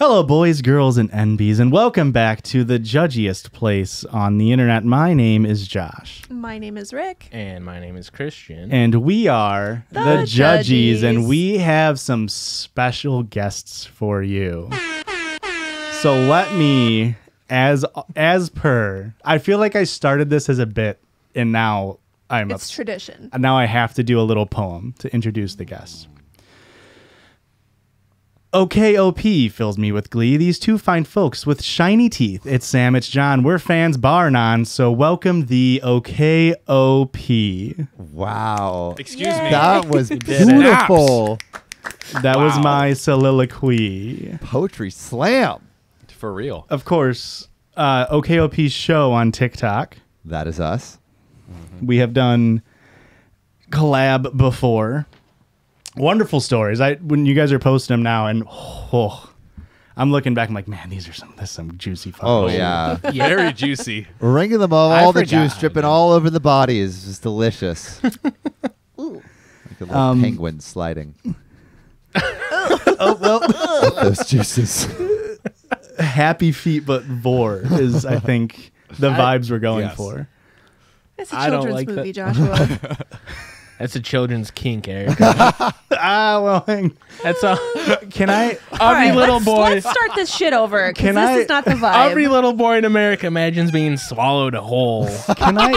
Hello, boys, girls, and NBs, and welcome back to the judgiest place on the internet. My name is Josh. My name is Rick. And my name is Christian. And we are the Judgies, and we have some special guests for you. So let me, as per, I feel like I started this as a bit, and now It's tradition. Now I have to do a little poem to introduce the guests. OKOP fills me with glee. These two fine folks with shiny teeth. It's Sam, it's John. We're fans bar none, so welcome the OKOP. Wow. Excuse me. That was it. beautiful. That was Wow. my soliloquy. Poetry slam. For real. Of course, OKOP's show on TikTok. That is us. We have done collab before. Wonderful stories. When you guys are posting them now, and I'm looking back, I'm like, man, this is some juicy fun. Oh, yeah. Very juicy. Ringing them all the forgot juice how dripping to- all over the body is just delicious. Ooh. Like a little penguin sliding. Oh, well. Those juices. Happy feet, but vor is, I think, the vibes we're going for. It's a I don't children's like movie, that. Joshua. That's a children's kink, Eric. Well, That's a can I? All right, little let's, boy. Let's start this shit over, because Can this I- is not the vibe. Every little boy in America imagines being swallowed whole. Can I?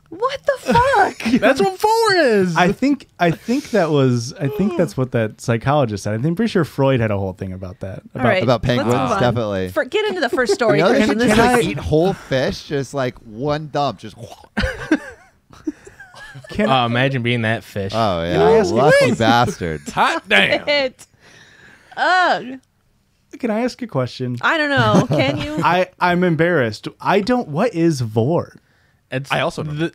What the fuck? That's what 4 is. I think that's what that psychologist said. I'm pretty sure Freud had a whole thing about that. All right, About penguins, let's move on. definitely. Get into the first story, You know, they Christian. should This just is- eat whole fish, just like one dump. Just. Can Imagine being that fish. Oh, I yeah. ask you- Lucky bastard. Hot damn. it. Ugh. Can I ask a question? I don't know. Can you? I'm embarrassed. I don't. What is vor? It's I also don't.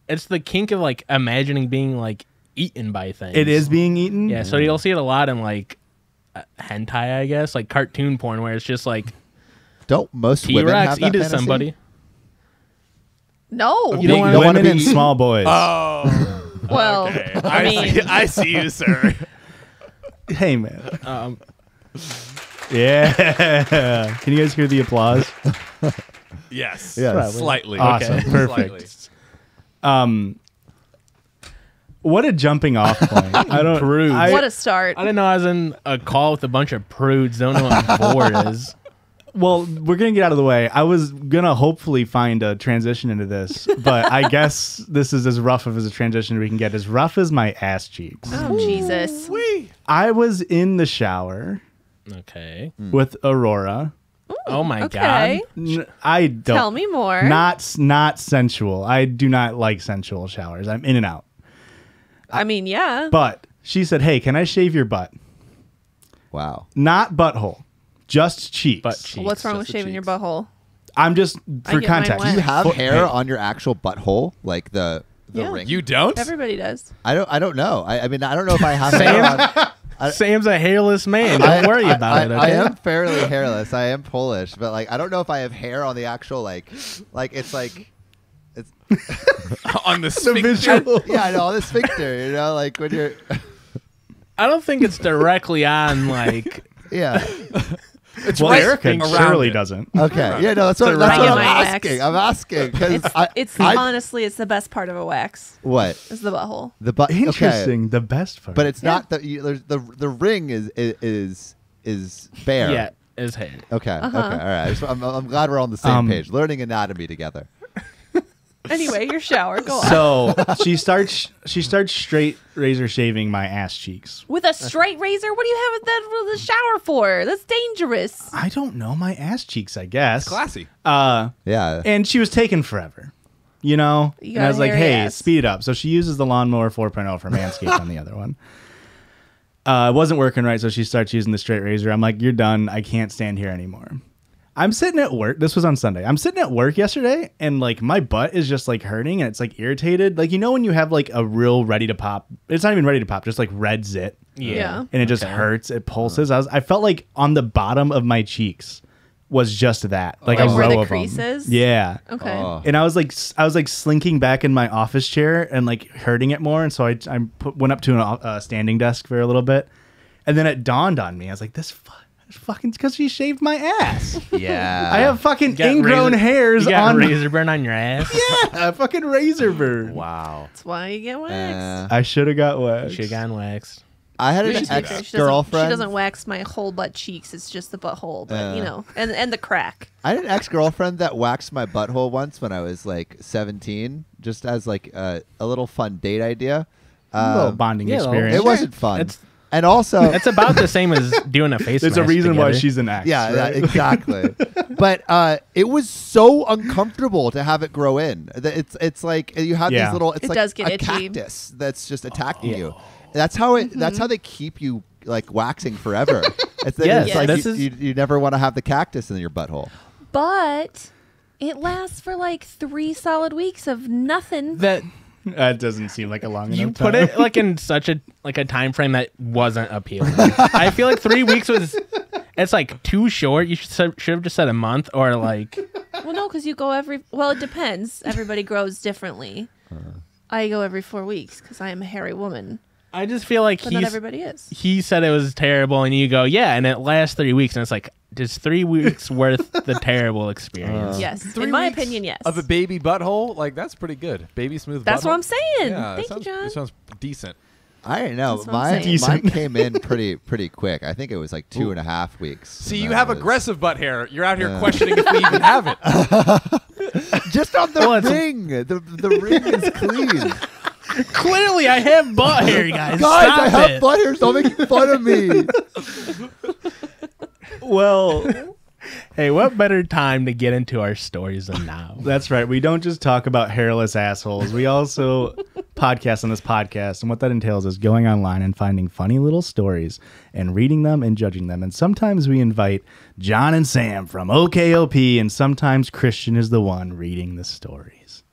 it's the kink of like imagining being like eaten by things. It is being eaten. Yeah, so you'll see it a lot in like hentai, I guess, like cartoon porn where it's just like Don't most women T-Rex have that eating fantasy? somebody. No. You don't want don't wanna Women and be- small boys. Well, I mean, I see you, sir. Hey, man. um, Yeah. Can you guys hear the applause? Yes. Yes. Slightly. Awesome. Okay. Perfect. What a jumping off point. I don't. Prudes. what a start. I didn't know I was in a call with a bunch of prudes. Don't know what vor is. Well, we're gonna get out of the way. I was gonna hopefully find a transition into this, but I guess this is as rough of as a transition we can get. As rough as my ass cheeks. Oh, Jesus. I was in the shower Okay. with Aurora. Oh my Okay. I don't. Tell me more. Not sensual. I do not like sensual showers. I'm in and out. I mean, yeah. But she said, "Hey, can I shave your butt? Wow. Not butthole, just cheeks." Butt cheeks. What's wrong with just the shaving your cheeks. butthole? I'm just for get mine context. wet. Do you have Foot- hair hey. on your actual butthole? Like the Yeah. ring? You don't? Everybody does. I don't know. I mean, I don't know if I have hair on. Sam's a hairless man. Don't worry about it. I Okay? am fairly hairless. I am Polish, but like I don't know if I have hair on the actual like it's like it's On the The sphincter. visual. yeah, I know the sphincter. You know, like when you're I don't think it's directly on like. yeah. It's Well, right Erica around surely it. doesn't. Okay, yeah, no, that's what, It's that's around what my I'm wax. asking. I'm asking because It's I honestly, it's the best part of a wax. what Is the butthole. the butt. Interesting. Okay, The best part. but it's Yeah. not the ring is bare. Yeah, his hair. Okay. Okay. All right. I'm glad we're on the same Um, page, learning anatomy together. Anyway, your shower. Go on. so she starts straight razor shaving my ass cheeks. With a straight razor? What do you have that for the shower for? That's dangerous. I don't know, my ass cheeks, I guess. Classy. Yeah. And she was taking forever. You know? You And got I was like, hairy hey, ass. speed it up. So she uses the lawnmower 4.0 for Manscaped on the other one. It wasn't working right, so she starts using the straight razor. I'm like, you're done. I can't stand here anymore. I'm sitting at work. This was on Sunday. I'm sitting at work yesterday, and like my butt is just like hurting, and it's like irritated. Like, you know when you have like a real ready to pop, it's not even ready to pop, just like red zit, Yeah. and it just hurts. It pulses. I felt like on the bottom of my cheeks was just that, like a Like where row the of crease them. is? Yeah. Okay. Oh. And I was like slinking back in my office chair and like hurting it more, and so I went up to a standing desk for a little bit, And then it dawned on me. I was like, this fucking because she shaved my ass. Yeah. I have fucking got ingrown razor- hairs You got on razor burn on your ass. Yeah, fucking razor burn. Wow. That's why you get waxed. I should have got You waxed. should have gotten waxed. I had an She ex-girlfriend. doesn't wax my whole butt cheeks. It's just the butthole, but you know, and the crack. I had an ex-girlfriend that waxed my butthole once when I was like 17, just as like a little fun date idea. A little bonding yeah, experience. It wasn't fun. It's- And also, It's about the same as doing a face There's a mask reason why together. she's an ex. yeah, right? exactly. But it was so uncomfortable to have it grow in. It's like you have Yeah. these little. It's It like does get a itchy. cactus that's just attacking you. That's how it. That's how they keep you like waxing forever. Yes, it's like this you, is- you never want to have the cactus in your butthole. But it lasts for like 3 solid weeks of nothing. That That doesn't seem like a long you enough put time. it like in such a time frame that wasn't appealing. I feel like 3 weeks was. It's like too short. You should have just said a month or like. Well, no, because you go well, it depends. Everybody grows differently. I go every 4 weeks because I am a hairy woman, I just feel like but not everybody is. he said it was terrible, and you go, yeah, and it lasts 3 weeks, and it's like just 3 weeks worth the terrible experience. Yes, 3 in my weeks opinion, yes. Of a baby butthole, like that's pretty good. Baby smooth. That's butthole. what I'm saying. Yeah, Thank that you, sounds, John. That sounds decent. I don't know. That's what I'm Mine saying. came in pretty quick. I think it was like 2.5 weeks. See, and you then have it was- aggressive butt hair. You're out here questioning if we even have it. Just on the Well, it's- ring. The ring is clean. Clearly, I have butt hair, guys. Guys, Stop I have it. butt hair. Stop making fun of me. Well, Hey, what better time to get into our stories than now? that's right. We don't just talk about hairless assholes. We also podcast on this podcast. And what that entails is going online and finding funny little stories and reading them and judging them. And sometimes we invite John and Sam from OKOP, and sometimes Christian is the one reading the stories.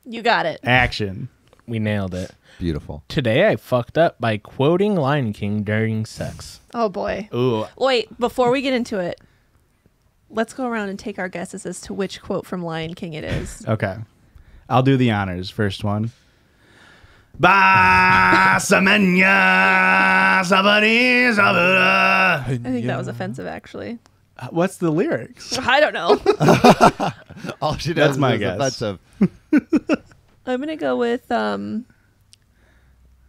You got it. Action. We nailed it. Beautiful. Today, I fucked up by quoting Lion King during sex. Oh boy. Ooh. Wait, before we get into it, let's go around and take our guesses as to which quote from Lion King it is. Okay. I'll do the honors. First one. Ba samanya sabari sabura. I think that was offensive, actually. What's the lyrics? I don't know. All she does That's my is guess. offensive. I'm gonna go with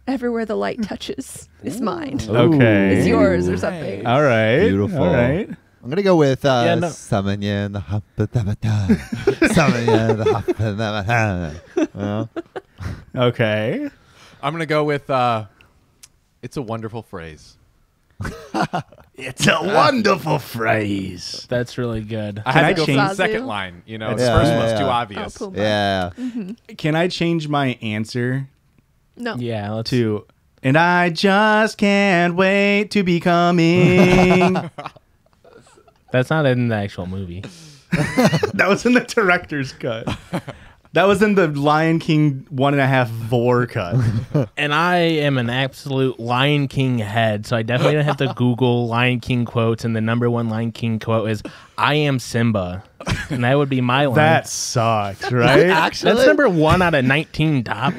everywhere the light touches is mine. Okay. It's yours or something. All right. Beautiful. All right. I'm gonna go with no. Samanya the Happatabata. Samanya the Happatabata. Well, Okay. I'm gonna go with it's a wonderful phrase. It's a wonderful phrase. That's really good. I Can had I to go change- for the second Zazu? line. You know, Yeah, the first yeah, one's too yeah. obvious. Oh, Pumbaa. yeah. Can I change my answer No. Yeah, let's to and I just can't wait to be coming? That's not in the actual movie. That was in the director's cut. That was in the Lion King 1.5 vor cut. And I am an absolute Lion King head, so I definitely don't have to Google Lion King quotes. And the number one Lion King quote is "I am Simba," and that would be my line. That sucked, right? Actually, That's number 1 out of 19 top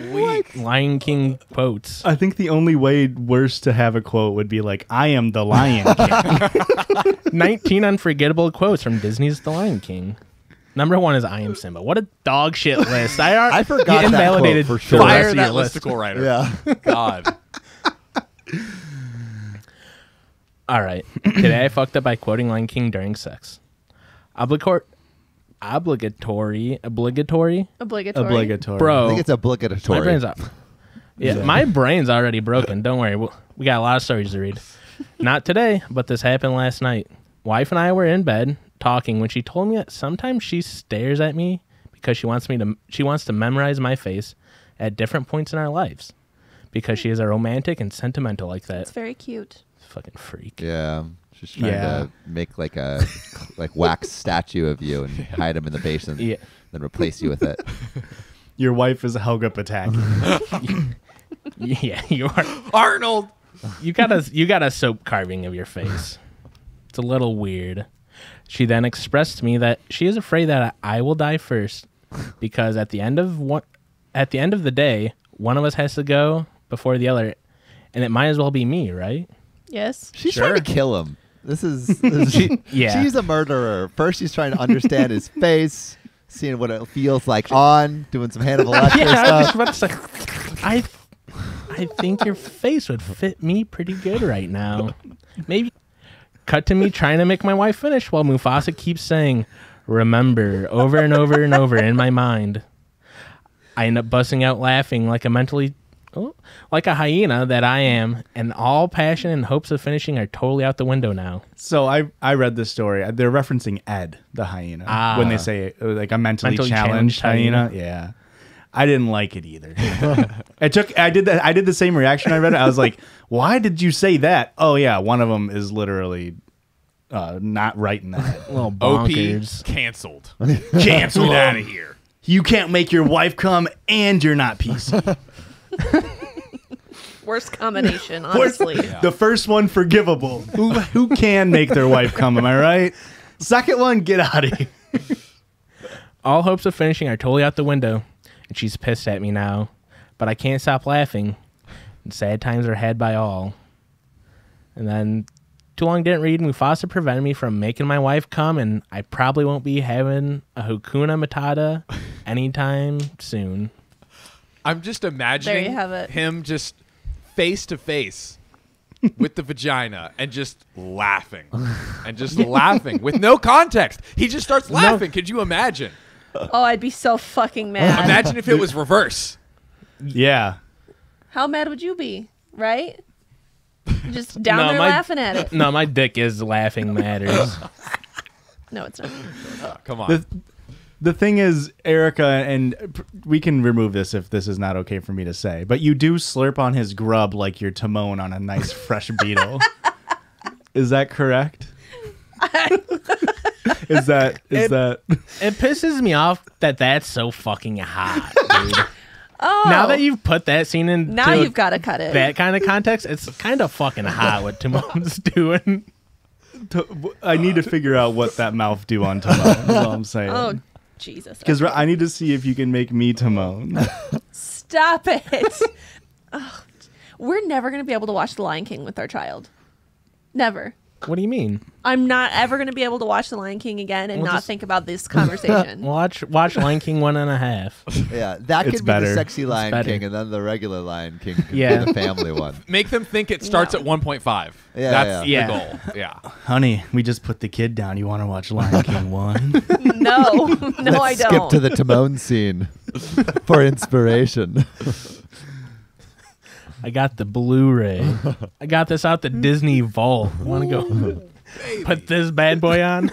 Lion King quotes. I think the only way worse to have a quote would be like, "I am the Lion King." 19 unforgettable quotes from Disney's The Lion King. Number 1 is "I am Simba." What a dog shit list! I forgot you that invalidated quote for sure. the rest Fire of that your list. listicle writer. Yeah. God. All right. Today I fucked up by quoting Lion King during sex. Obligatory. Obligatory. Obligatory. Bro. I think it's obligatory. My brain's up. Yeah, my brain's already broken. Don't worry. We got a lot of stories to read. Not today, but this happened last night. Wife and I were in bed talking when she told me that sometimes she stares at me because she wants to memorize my face at different points in our lives because she is a romantic and sentimental like that. It's very cute. Fucking freak. Yeah. She's trying Yeah. to make like a wax statue of you and hide him in the basement, Yeah. then replace you with it. Your wife is Helga Pataki. Yeah, you are. Arnold. You got a soap carving of your face. It's a little weird. She then expressed to me that she is afraid that I will die first because at the end of the day, one of us has to go before the other, and it might as well be me, right? Yes. She's Sure. trying to kill him. This is Yeah. She's a murderer. First, she's trying to understand his face, seeing what it feels like on, doing some Hannibal Lecter Yeah, I was stuff. just about to say, I think your face would fit me pretty good right now. Maybe cut to me trying to make my wife finish while Mufasa keeps saying, "Remember," over and over and over in my mind. I end up busting out laughing like a hyena that I am, and all passion and hopes of finishing are totally out the window now. So I read this story. They're referencing Ed, the hyena, when they say like a mentally challenged hyena. Yeah. I didn't like it either. I did the same reaction. I read it. I was like, why did you say that? Oh yeah, one of them is literally not right in the head. A little OP bonkers. canceled. Cancel Get out him. of here. You can't make your wife come and you're not PC. Worst combination, honestly. The first one forgivable. Who can make their wife come? Am I right? Second one, get out of here. All hopes of finishing are totally out the window, and she's pissed at me now. But I can't stop laughing. And sad times are had by all. And then, too long didn't read. Mufasa prevented me from making my wife come, and I probably won't be having a Hakuna Matata anytime soon. I'm just imagining There you have it. him just face to face with the vagina and just laughing with no context. He just starts laughing. Could you imagine? Oh, I'd be so fucking mad. Imagine if it was reverse. Yeah. How mad would you be, right? Just down No, there my- laughing at it. No, my dick is laughing matters. No, it's not. Come on. The thing is, Erica, and we can remove this if this is not okay for me to say, but you do slurp on his grub like you're Timon on a nice fresh beetle. Is that correct? Is that It pisses me off that that's so fucking hot, dude. Oh, Now that you've put that scene in, now you've got to cut it. that kind of context, it's kind of fucking hot what Timon's doing. I need to figure out what that mouth do on Timon. That's all I'm saying. Oh, Jesus. Because Okay. I need to see if you can make me Timon. Stop it. Ugh. We're never going to be able to watch The Lion King with our child. Never. What do you mean? I'm not ever going to be able to watch The Lion King again and Well, not just- think about this conversation. Watch Lion King 1.5. Yeah, that It's could be better. the sexy Lion better. King, and then the regular Lion King could Yeah. be the family one. Make them think it starts No. at 1.5. Yeah, That's yeah. the goal. Yeah. Honey, we just put the kid down. You want to watch Lion King 1? No, no, I Let's don't. skip to the Timon scene for inspiration. I got the Blu-ray. I got this out the Disney Vault. Want to go put this bad boy on?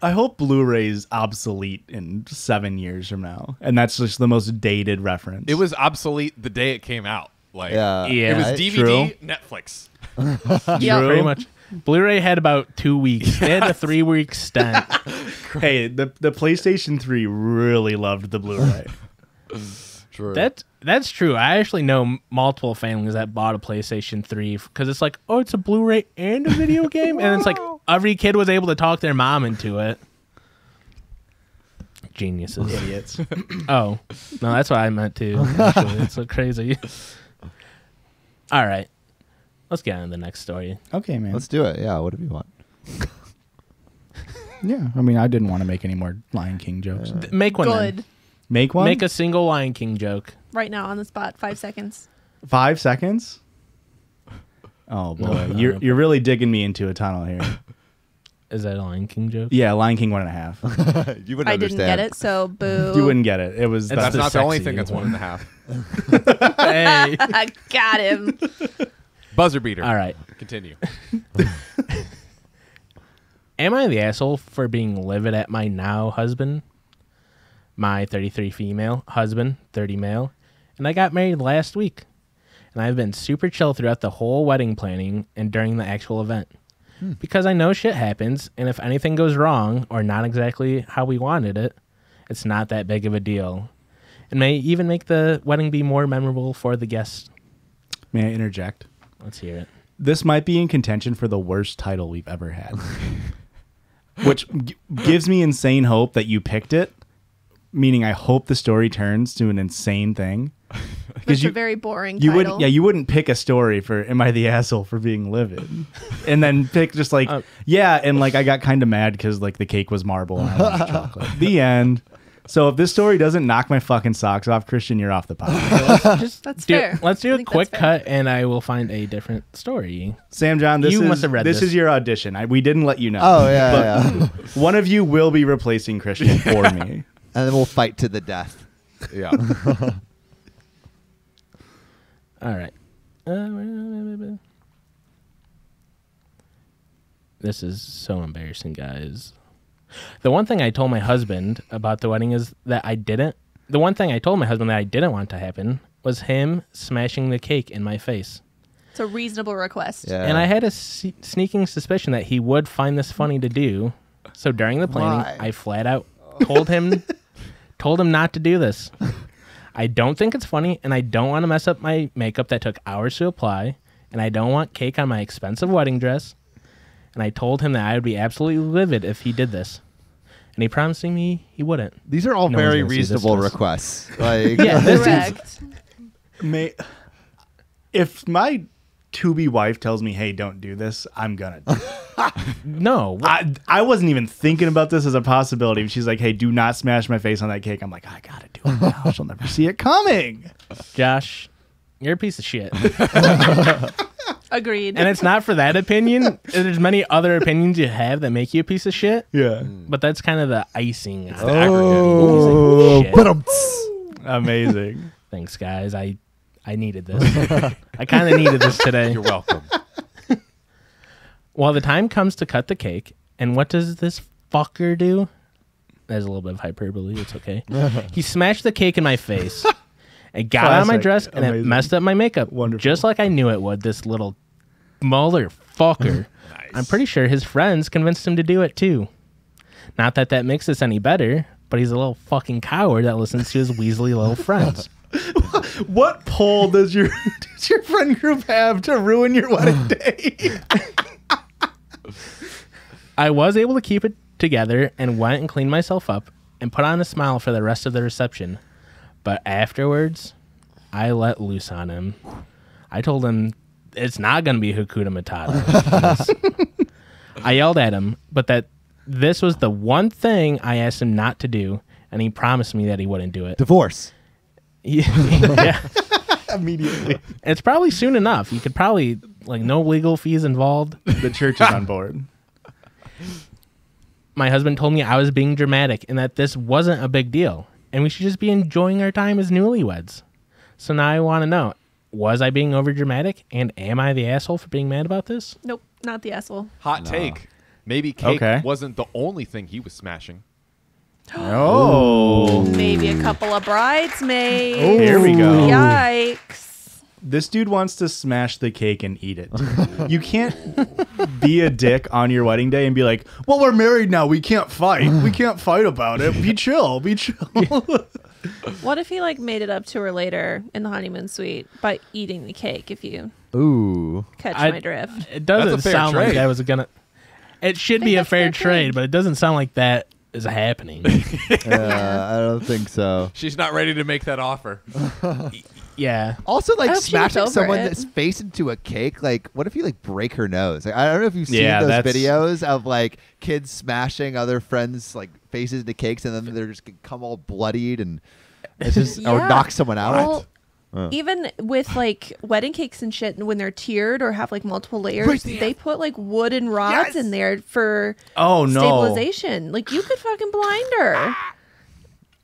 I hope Blu-ray's obsolete in 7 years from now, and that's just the most dated reference. It was obsolete the day it came out. Like, Yeah, Yeah. it was right? DVD, Netflix. Yep. Pretty much. Blu-ray had about 2 weeks. They had a 3-week stint. Hey, the PlayStation 3 really loved the Blu-ray. True. That's true. I actually know multiple families that bought a PlayStation 3 because it's like, oh, it's a Blu-ray and a video game, and it's like every kid was able to talk their mom into it. Geniuses. Idiots. Oh, no, that's what I meant too. Actually, it's so crazy. All right, let's get on to the next story. Okay, man. Let's do it. Yeah, whatever you want. Yeah, I mean, I didn't want to make any more Lion King jokes. Make one. Good. Then. Make one? Make a single Lion King joke. Right now on the spot, 5 seconds. 5 seconds? Oh, boy. You're really digging me into a tunnel here. Is that a Lion King joke? Yeah, Lion King 1.5. You wouldn't I didn't understand. get it, so boo. You wouldn't get it. It was That's That's the not the only sexy thing that's one. 1.5. Hey. I got him. Buzzer beater. All right. Continue. Am I the asshole for being livid at my now husband? My 33 female husband, 30 male, and I got married last week. And I've been super chill throughout the whole wedding planning and during the actual event. Because I know shit happens, and if anything goes wrong or not exactly how we wanted it, it's not that big of a deal. And may even make the wedding be more memorable for the guests. May I interject? Let's hear it. This might be in contention for the worst title we've ever had. Which gives me insane hope that you picked it. Meaning I hope the story turns to an insane thing. That's you a very boring you title. wouldn't pick a story for "Am I the asshole for being livid?" and then pick just like and like I got kind of mad because like the cake was marble and I wanted chocolate. The end. So if this story doesn't knock my fucking socks off, Christian, you're off the podcast. That's fair. Let's do I a think quick that's fair. cut, and I will find a different story. Sam John, this You is must have read this this. is your audition. We didn't let you know. Oh yeah, yeah. One of you will be replacing Christian for me. And then we'll fight to the death. Yeah. All right. This is so embarrassing, guys. The one thing I told my husband about the wedding is that the one thing I told my husband that I didn't want to happen was him smashing the cake in my face. It's a reasonable request. Yeah. And I had a sneaking suspicion that he would find this funny to do. So during the planning, Why? I flat out told him not to do this. I don't think it's funny, and I don't want to mess up my makeup that took hours to apply, and I don't want cake on my expensive wedding dress. And I told him that I would be absolutely livid if he did this. And he promised me he wouldn't. These are all No one's very gonna see this reasonable list. requests. Like, Yeah, this is, Correct. If my to-be wife tells me, "Hey, don't do this," I'm gonna do it. no. I wasn't even thinking about this as a possibility. She's like, "Hey, do not smash my face on that cake." I'm like, I gotta do it now. She'll never see it coming. Josh, you're a piece of shit. Agreed. And it's not for that opinion. There's many other opinions you have that make you a piece of shit. Yeah. But that's kind of the icing. on it. oh, Shit. but I'm. Amazing. Thanks, guys. I needed this. I kind of needed this today. You're welcome. Well, the time comes to cut the cake, and what does this fucker do? There's a little bit of hyperbole. It's okay. He smashed the cake in my face. It got on my Classic. dress, and it Amazing. messed up my makeup. Wonderful. Just like I knew it would, this little motherfucker. Nice. I'm pretty sure his friends convinced him to do it, too. Not that that makes this any better, but he's a little fucking coward that listens to his Weasley little friends. What pull does your friend group have to ruin your wedding day? I was able to keep it together and went and cleaned myself up and put on a smile for the rest of the reception. But afterwards, I let loose on him. I told him it's not going to be Hakuna Matata. I yelled at him, but that this was the one thing I asked him not to do, and he promised me that he wouldn't do it. Divorce. Yeah. Immediately. It's probably soon enough. You could probably, like, no legal fees involved. The church is on board. My husband told me I was being dramatic and that this wasn't a big deal and we should just be enjoying our time as newlyweds. So now I want to know, was I being over dramatic, and am I the asshole for being mad about this? Nope, not the asshole. Hot take. Maybe cake Okay. wasn't the only thing he was smashing. Oh. Maybe a couple of bridesmaids. Here we go. Yikes. This dude wants to smash the cake and eat it. You can't be a dick on your wedding day and be like, "Well, we're married now. We can't fight. We can't fight about it. Be chill. Be chill." What if he like made it up to her later in the honeymoon suite by eating the cake? If you Ooh. catch I- my drift. It doesn't That's a fair sound like trade. that was gonna. It should be a that's fair fair trade, trade. but it doesn't sound like that is happening. I don't think so. She's not ready to make that offer. Yeah. Also, I like hope she looked smashing over someone it. that's face into a cake. Like, what if you like break her nose? Like, I don't know if you've seen Yeah, those that's- videos of like kids smashing other friends' like faces into cakes, and then they're just gonna come all bloodied and it's just or Yeah. knock someone out. Well, even with like wedding cakes and shit, when they're tiered or have like multiple layers, Right, they they put like wooden rods Yes! in there for Oh no. stabilization. Like you could fucking blind her.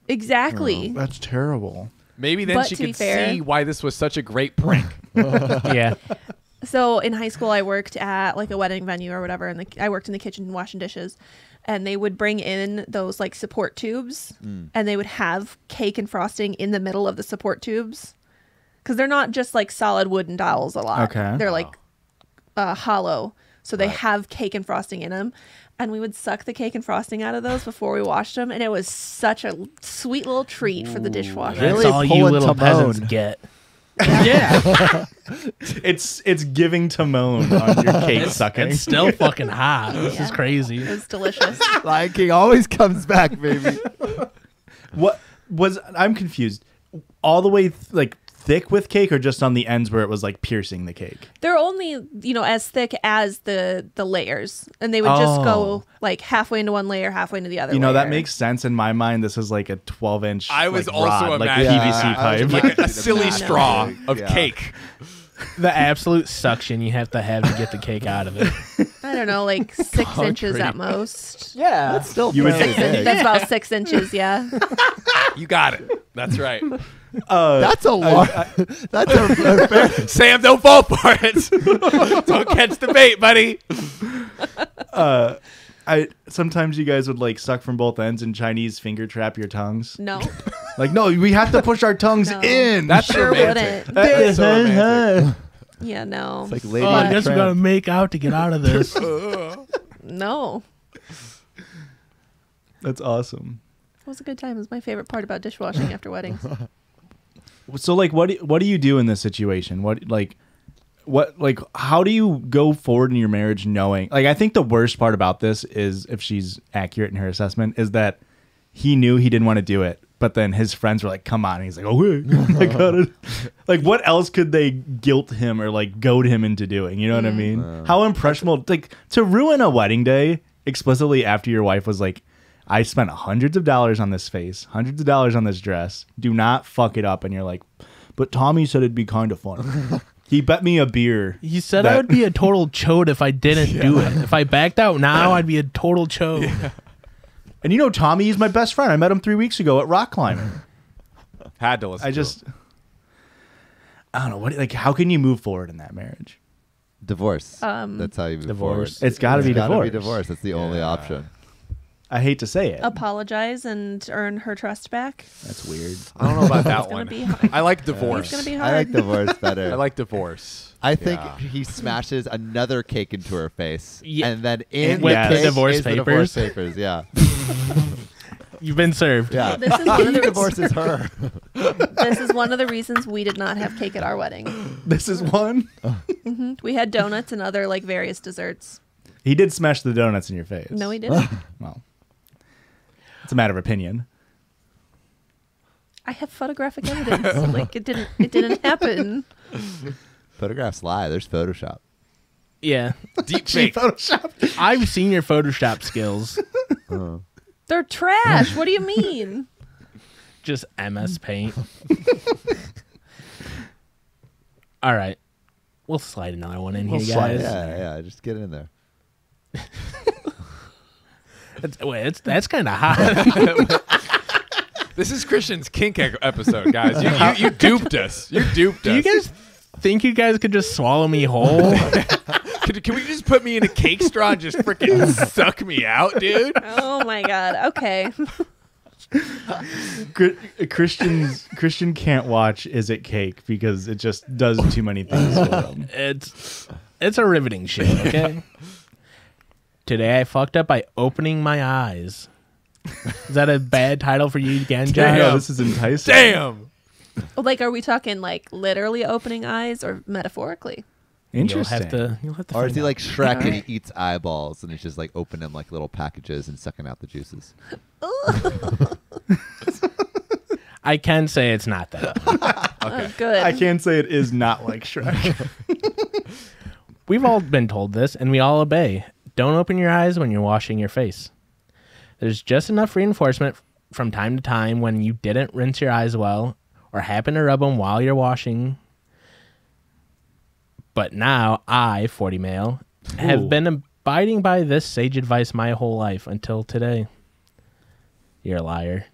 Exactly. That's terrible. Maybe then But she to be could fair- see why this was such a great prank. Yeah. So in high school, I worked at like a wedding venue or whatever, and I worked in the kitchen washing dishes, and they would bring in those like support tubes, and they would have cake and frosting in the middle of the support tubes, because they're not just like solid wooden dowels a lot. Okay. They're like hollow, so they have cake and frosting in them. And we would suck the cake and frosting out of those before we washed them, and it was such a sweet little treat for the dishwasher. That's Really all you pulling little Timon. peasants get. Yeah. It's giving Timon on your cake sucking. It's still fucking hot. This is Yeah. crazy. It was delicious. Lion King always comes back, baby. What was I'm confused. All the way like thick with cake or just on the ends where it was like piercing the cake? They're only, as thick as the layers, and they would just go like halfway into one layer, halfway into the other. That makes sense in my mind. This is like a 12-inch. I was like, also rod, like imagining PVC pipe. like a silly No. straw of Yeah. cake. The absolute suction you have to get the cake out of it. I don't know, like 6 inches at most. Yeah. That's still You would fairly think- big. That's about 6 inches, yeah. You got it. That's right. That's a lot. That's a fair. Sam, don't fall for it. Don't catch the bait, buddy. Sometimes you guys would like suck from both ends and Chinese finger trap your tongues. No, Like, no, we have to push our tongues No. in. That's sure romantic. wouldn't. That's so romantic. Yeah, no. It's like Lady Oh, I and the guess we Tramp. gotta make out to get out of this. No. That's awesome. It was a good time. It was my favorite part about dishwashing after weddings. So like, what do you do in this situation? How do you go forward in your marriage knowing? Like, I think the worst part about this is, if she's accurate in her assessment, is that he knew he didn't want to do it, but then his friends were like, "Come on," and he's like, "Okay, I got it." Like, what else could they guilt him or like goad him into doing? You know what I mean? How impressionable! Like, to ruin a wedding day explicitly after your wife was like, "I spent hundreds of dollars on this face, hundreds of dollars on this dress. Do not fuck it up." And you're like, "But Tommy said it'd be kind of fun." He bet me a beer. He said I would be a total chode if I didn't do it. If I backed out now, I'd be a total chode. And Tommy, he's my best friend. I met him 3 weeks ago at rock climbing. Had to listen. I don't know. How can you move forward in that marriage? Divorce. That's how you move Divorce. forward. It's gotta be gotta divorce. be divorce. That's the only option. I hate to say it. Apologize and earn her trust back. That's weird. I don't know about that It's gonna one. be hard. I like It's divorce. gonna be I hard. like divorce better. I like divorce. I think Yeah. he smashes another cake into her face, Yeah. and then in With the the cake divorce is the divorce papers? papers. Yeah, You've been served. yeah. This is one of He the divorces her. This is one of the reasons we did not have cake at our wedding. This is one. We had donuts and other like various desserts. He did smash the donuts in your face. No, he didn't. Well, it's a matter of opinion. I have photographic evidence. Like it didn't happen. Photographs lie. There's Photoshop. Yeah. Deep fake. Photoshop. I've seen your Photoshop skills. They're trash. What do you mean? Just MS Paint. All right. We'll slide another one in We'll here, slide guys. Yeah. Just get in there. That's kind of hot. This is Christian's kink episode, guys. You duped us. You duped Do you us. guys think you guys could just swallow me whole? Can we just put me in a cake straw and just freaking suck me out, dude? Oh my god. Okay. Christian can't watch Is It Cake because it just does too many things to him. It's a riveting show, okay? Today I fucked up by opening my eyes. Is that a bad title for you again, John? No, this is enticing. Damn. Like, are we talking like literally opening eyes or metaphorically? Interesting. You'll have to Or find is he out. like Shrek and he eats eyeballs and he's just like opening like little packages and sucking out the juices? I can say it's not that. Oh, good. I can say it is not like Shrek. We've all been told this, and we all obey. Don't open your eyes when you're washing your face. There's just enough reinforcement from time to time when you didn't rinse your eyes well or happen to rub them while you're washing. But now I, 40 male, have been abiding by this sage advice my whole life until today. You're a liar.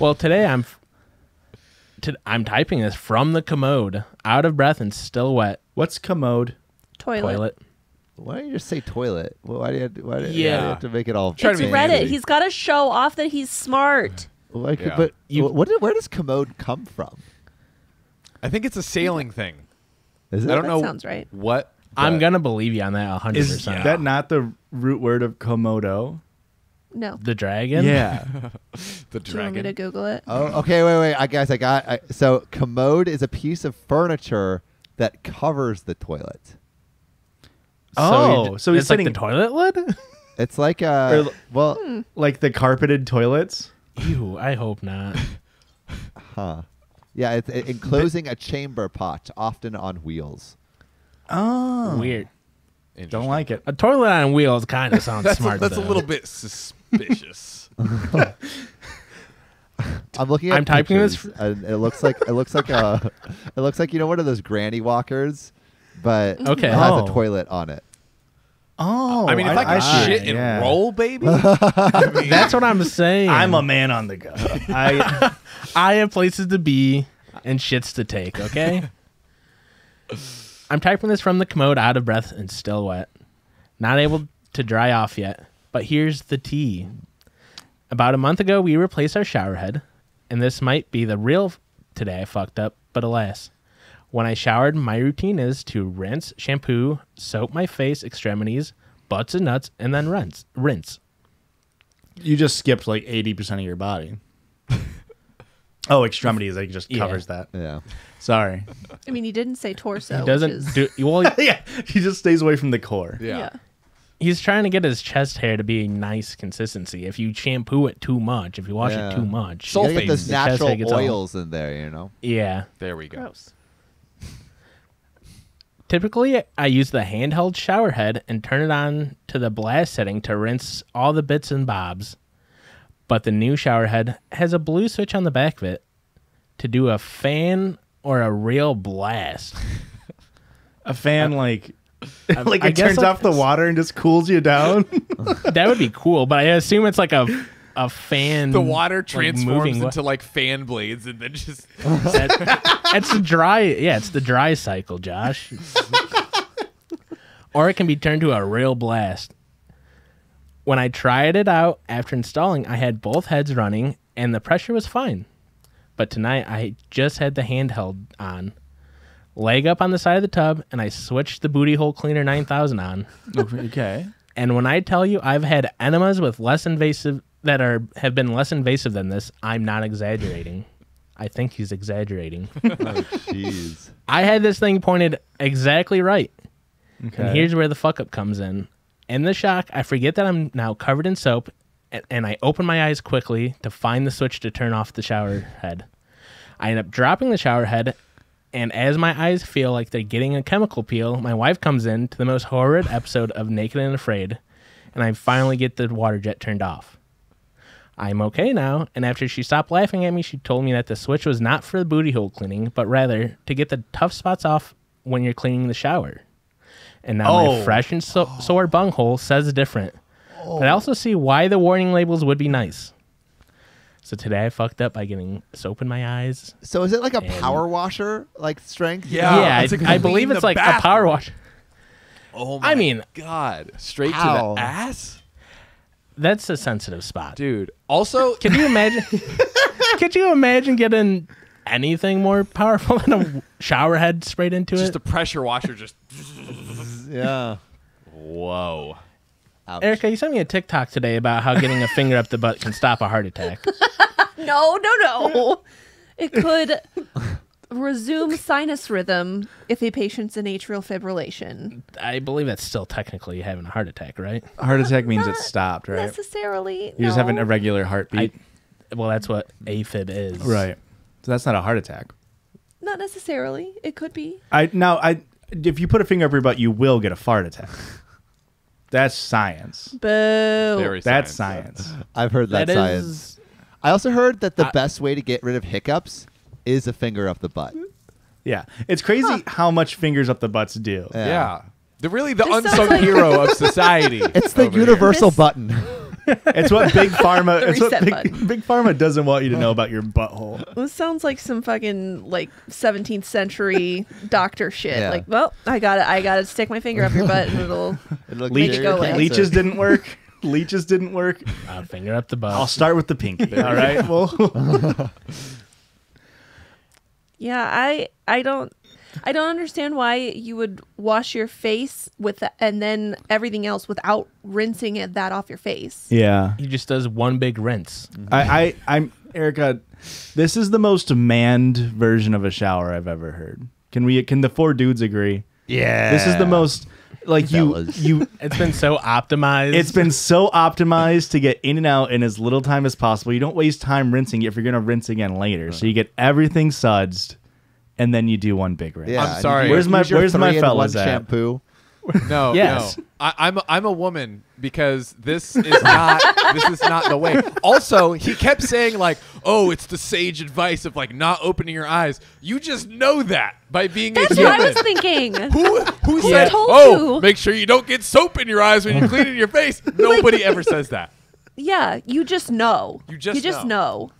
Well, today I'm typing this from the commode, out of breath and still wet. What's commode? Toilet. Why don't you just say toilet? Why do you why do you Yeah. have to make it all? Try to It's be Reddit. fancy. He's got to show off that he's smart. Like, Yeah. but You- where does commode come from? I think it's a sailing thing. Is it? I don't That know sounds right. what. I'm but- going to believe you on that 100%. Is that not the root word of Komodo? No. the dragon? Yeah. the Do you want me to dragon. Google it? Oh, okay. Wait. So commode is a piece of furniture that covers the toilet. Oh, so he's it's like sitting the toilet lid? It's like like the carpeted toilets. Ew, I hope not. huh? Yeah, it's enclosing a chamber pot, often on wheels. Oh, Weird. Don't like it. A toilet on wheels kind of sounds smart. That's a though. little bit suspicious. I'm looking at I'm typing this pictures, and it looks like one of those granny walkers, but Okay. it has Oh. a toilet on it. Oh, I mean, if I could see. shit and Yeah. roll, baby. That's what I'm saying. I'm a man on the go. I have places to be and shits to take, okay? I'm typing this from the commode, out of breath and still wet. Not able to dry off yet, but here's the tea. About a month ago, we replaced our shower head, and this might be the real today I fucked up, but alas. When I showered, my routine is to rinse, shampoo, soap my face, extremities, butts and nuts, and then rinse. You just skipped like 80% of your body. Oh, extremities. Like just Yeah. covers that. Yeah. Sorry. I mean, he didn't say torso. He doesn't which is, do well. Yeah, he just stays away from the core. Yeah. He's trying to get his chest hair to be a nice consistency. If you shampoo it too much, if you wash Yeah. it too much, You gotta Sulfate. get those The chest hair natural gets all- oils in there, you know? yeah. There we go. Gross. Typically, I use the handheld shower head and turn it on to the blast setting to rinse all the bits and bobs. But the new shower head has a blue switch on the back of it to do a fan or a real blast. A fan like like I it guess, turns like, off the water and just cools you down. That would be cool, but I assume it's like a fan. The water like, transforms moving into like fan blades and then just It's the dry. Yeah, it's the dry cycle, Josh. Or it can be turned to a real blast. When I tried it out after installing, I had both heads running and the pressure was fine. But tonight I just had the handheld on, leg up on the side of the tub, and I switched the Booty Hole Cleaner 9000 on. Okay. And when I tell you I've had enemas with less invasive have been less invasive than this, I'm not exaggerating. I think he's exaggerating. Oh, jeez. I had this thing pointed exactly right. Okay. And here's where the fuck up comes in. In the shock, I forget that I'm now covered in soap, and I open my eyes quickly to find the switch to turn off the shower head. I end up dropping the shower head, and as my eyes feel like they're getting a chemical peel, my wife comes in to the most horrid episode of Naked and Afraid, and I finally get the water jet turned off. I'm okay now, and after she stopped laughing at me, she told me that the switch was not for the booty hole cleaning, but rather to get the tough spots off when you're cleaning the shower. And now my fresh and sore bunghole says different. But I also see why the warning labels would be nice. So today I fucked up by getting soap in my eyes. So is it like a And- power washer like strength? Yeah, to I believe clean it's the like a bathroom. power wash. Oh my I mean, God. Straight to Ow. the ass? that's a sensitive spot. Dude. Also, Could you imagine? Could you imagine getting anything more powerful than a shower head sprayed into just it? a pressure washer just Yeah. whoa. Ouch. Erica, you sent me a TikTok today about how getting a finger up the butt can stop a heart attack. No. It could resume sinus rhythm if a patient's in atrial fibrillation. I believe that's still technically having a heart attack, right? Heart attack means Not it stopped, right? Necessarily. You just have an no. irregular heartbeat. Well, that's what AFib is. Right. So that's not a heart attack. Not necessarily. It could be. If you put a finger up your butt, you will get a fart attack. That's science. Boo. Very That's science. science. I've heard that That science. is. I also heard that the best way to get rid of hiccups is a finger up the butt. Yeah. It's crazy how much fingers up the butts do. Yeah. The This unsung sounds like- hero of society. It's the over here. universal This- button. It's what Big Pharma. The It's what reset button. Big Pharma doesn't want you to know about your butthole. This sounds like some fucking like 17th century doctor shit. Yeah. Like, well, I gotta stick my finger up your butt and it'll. It'll Make clear it go your away. cancer. Leeches didn't work. Leeches didn't work. Finger up the butt. I'll start with the pinky. All right. Well, Yeah, I don't understand why you would wash your face with and then everything else without rinsing that off your face. yeah. He just does one big rinse. I'm Erica. This is the most manned version of a shower I've ever heard. Can the four dudes agree? Yeah. This is the most like Fellas. It's been so optimized. it's been so optimized to get in and out in as little time as possible. You don't waste time rinsing it if you're going to rinse again later. So you get everything sudsed, and then you do one big rinse. Yeah, I'm and sorry. you Where's my- use your where's my 3-in-1 fellas at? shampoo? No, Yes. no. I'm a woman because this is not the way. Also, he kept saying like, "Oh, it's the sage advice of like not opening your eyes." You just know that by being a That's human. what I was thinking. Who Who said, told "Oh, you?" make sure you don't get soap in your eyes when you're cleaning your face"? Nobody ever says that. Yeah, you just know. You just know.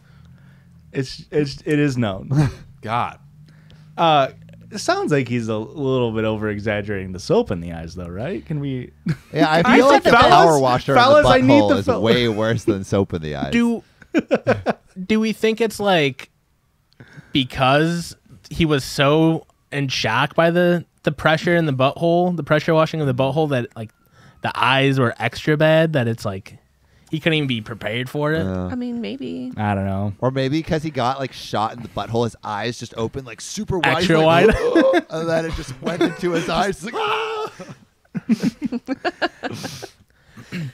It is known. God. It sounds like he's a little bit over exaggerating the soap in the eyes, though, right? Can we? Yeah, I I feel like said the the power fellas- washer fellas, I in need the butthole the is fel- way worse than soap in the eyes. Do we think it's like because he was so in shock by the pressure in the butthole, the pressure washing of the butthole, that like the eyes were extra bad, that it's like he couldn't even be prepared for it? I mean, maybe. I don't know. Or maybe because he got like shot in the butthole, his eyes just opened like super wide. Extra He's wide? like, "Oh," and then it just went into his eyes. He's like, "Ah!"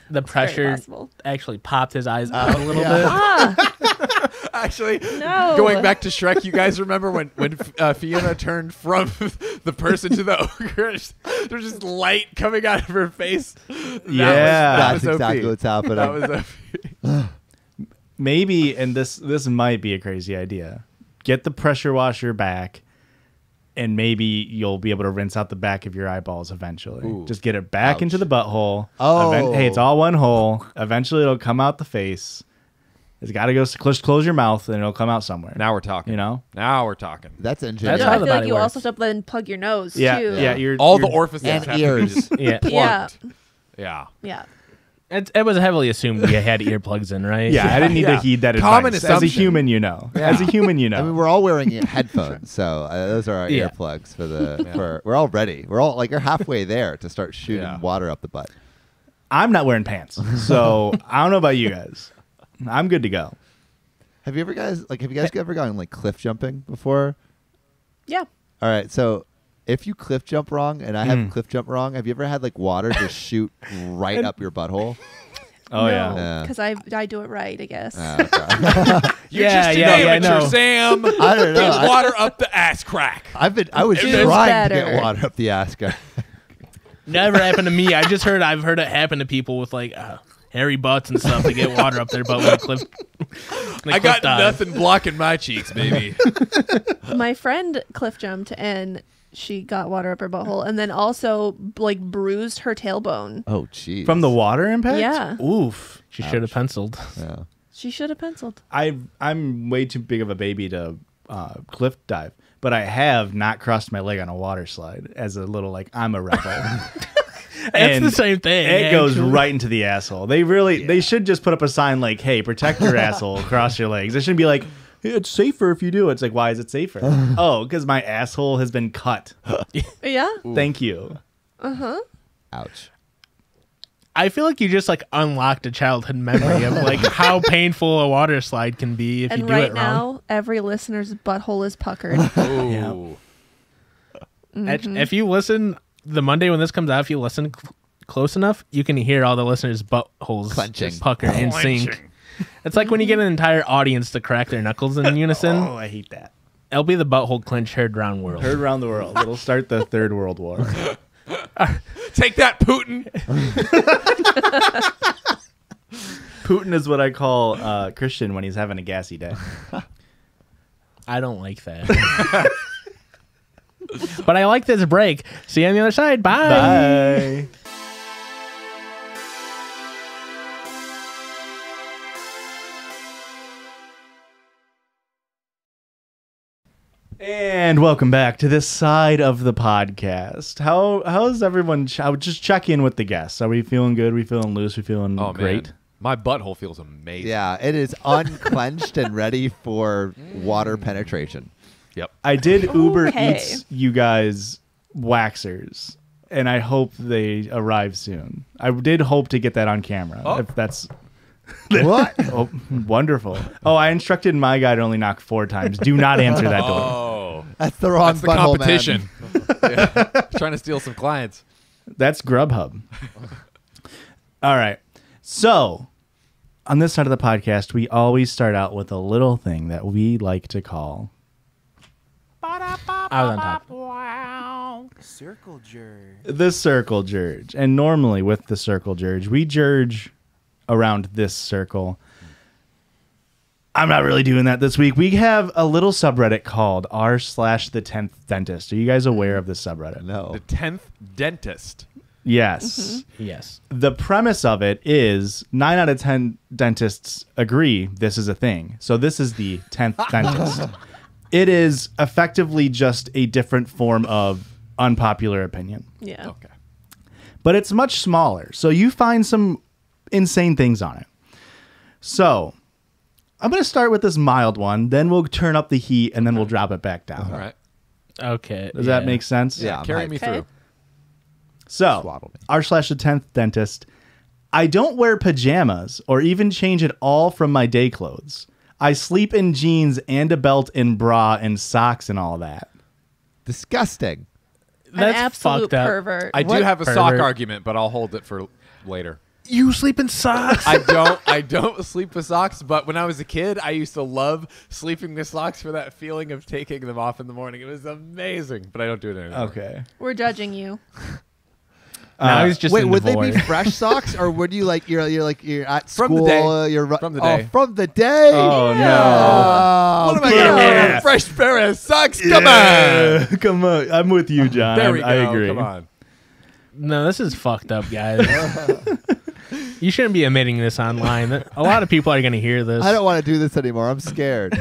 The pressure possible. actually popped his eyes out a little yeah. bit. Ah, Actually, no. going back to Shrek, you guys remember when Fiona turned from the person to the ogre? There's just light coming out of her face. Yeah. that That's was exactly OP. what's happening. That was OP. Maybe, and this might be a crazy idea. Get the pressure washer back, and maybe you'll be able to rinse out the back of your eyeballs eventually. Ooh. Just get it back into the butthole. Oh. Hey, it's all one hole. Eventually, it'll come out the face. It's got to go. Close your mouth, and it'll come out somewhere. Now we're talking. You know? Now we're talking. That's engineering. That's No, how I the feel like body you works. also have to then plug your nose Yeah, too. yeah. You're All the you're- orifices and have ears. to be just Yeah. plugged. Yeah. Yeah. It was heavily assumed you had earplugs in, right? Yeah, I didn't need Yeah. to heed that Common advice. As a assumption. human, you know. As a human, you know. I mean, we're all wearing headphones, so those are our Yeah. earplugs for the. We're all ready. We're all like you're halfway there to start shooting Yeah. water up the butt. I'm not wearing pants, so I don't know about you guys. I'm good to go. Have you guys ever gone like cliff jumping before? Yeah. All right, so if you cliff jump wrong and I have cliff jump wrong, have you ever had like water just shoot right up your butthole? Oh yeah. Yeah. Because I do it right, I guess. Okay. You're Yeah, just yeah, an yeah, amateur, no. Sam. I don't know. Get water up the ass crack. I was It is trying to better. get water up the ass guy. Never happened to me. I've heard it happen to people with like hairy butts and stuff to get water up their butt when a cliff. I got nothing blocking my cheeks, baby. My friend cliff jumped and she got water up her butthole and then also like bruised her tailbone. Oh, jeez. From the water impact? Yeah. Oof. She should have penciled. Yeah. She should have penciled. I'm way too big of a baby to cliff dive, but I have not crossed my leg on a water slide as a little like I'm a rebel. It's the same thing. It goes actually. right into the asshole. They should just put up a sign like, "Hey, protect your asshole, cross your legs." It shouldn't be like, "Hey, it's safer if you do." It's like, why is it safer? Oh, because my asshole has been cut. Yeah. Thank you. Ouch. I feel like you just like unlocked a childhood memory of like how painful a water slide can be if you And do right it wrong. now, every listener's butthole is puckered. Ooh. If you listen the Monday when this comes out, if you listen close enough, you can hear all the listeners' buttholes Clenching. just pucker in sync. It's like when you get an entire audience to crack their knuckles in unison. Oh, I hate that. It'll be the butthole clench heard round world. Heard around the world. It'll start the Third World War. Take that, Putin. Putin is what I call Christian when he's having a gassy day. I don't like that. But I like this break. See you on the other side. Bye. Bye. And welcome back to this side of the podcast. How's everyone? I would just check in with the guests. Are we feeling good? We feeling loose? We feeling Oh, great? man. My butthole feels amazing. Yeah, it is unclenched and ready for water penetration. Yep. I did Uber Okay. Eats you guys waxers, and I hope they arrive soon. I did hope to get that on camera. Oh. If that's What? oh, wonderful. Oh, I instructed my guy to only knock 4 times. Do not answer that door. Oh. That's the wrong That's the butthole competition. Yeah. Trying to steal some clients. That's Grubhub. All right. So, on this side of the podcast, we always start out with a little thing that we like to call I was on top. Circle jerk. the circle jerge. And normally with the circle jerge, we jerge around this circle. I'm not really doing that this week. We have a little subreddit called r/the 10th dentist. Are you guys aware of this subreddit? No. The 10th dentist. Yes. Yes. The premise of it is 9 out of 10 dentists agree this is a thing. So this is the 10th dentist. It is effectively just a different form of unpopular opinion, Yeah. Okay. but it's much smaller. So you find some insane things on it. So I'm going to start with this mild one, then we'll turn up the heat, and then we'll drop it back down. All right. Okay. Does that make sense? Yeah. I'm Carry hyped. me Okay. through. So, Swaddle me. r/the 10th dentist. I don't wear pajamas or even change at all from my day clothes. I sleep in jeans and a belt and bra and socks and all that. Disgusting. An That's absolute fucked up. pervert. I do What have a sock pervert? argument, but I'll hold it for later. You sleep in socks? I don't sleep with socks, but when I was a kid, I used to love sleeping with socks for that feeling of taking them off in the morning. It was amazing, but I don't do it anymore. Okay. We're judging you. Now he's just Wait, in would they divorce. be fresh socks, or would you like you're at From the school? day. You're From the Oh, day. from the day. Oh, no. Oh, What am I going to wear? A fresh pair of socks? Come on. Come on. I'm with you, John. There we go. I agree. Come on. No, this is fucked up, guys. You shouldn't be admitting this online. A lot of people are going to hear this. I don't want to do this anymore. I'm scared.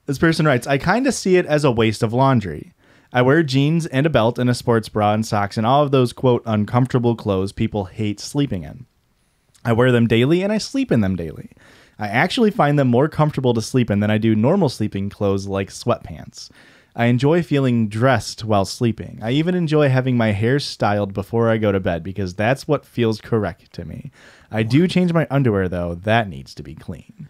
This person writes, I kind of see it as a waste of laundry. I wear jeans and a belt and a sports bra and socks and all of those, quote, uncomfortable clothes people hate sleeping in. I wear them daily and I sleep in them daily. I actually find them more comfortable to sleep in than I do normal sleeping clothes like sweatpants. I enjoy feeling dressed while sleeping. I even enjoy having my hair styled before I go to bed because that's what feels correct to me. I do change my underwear, though. That needs to be clean.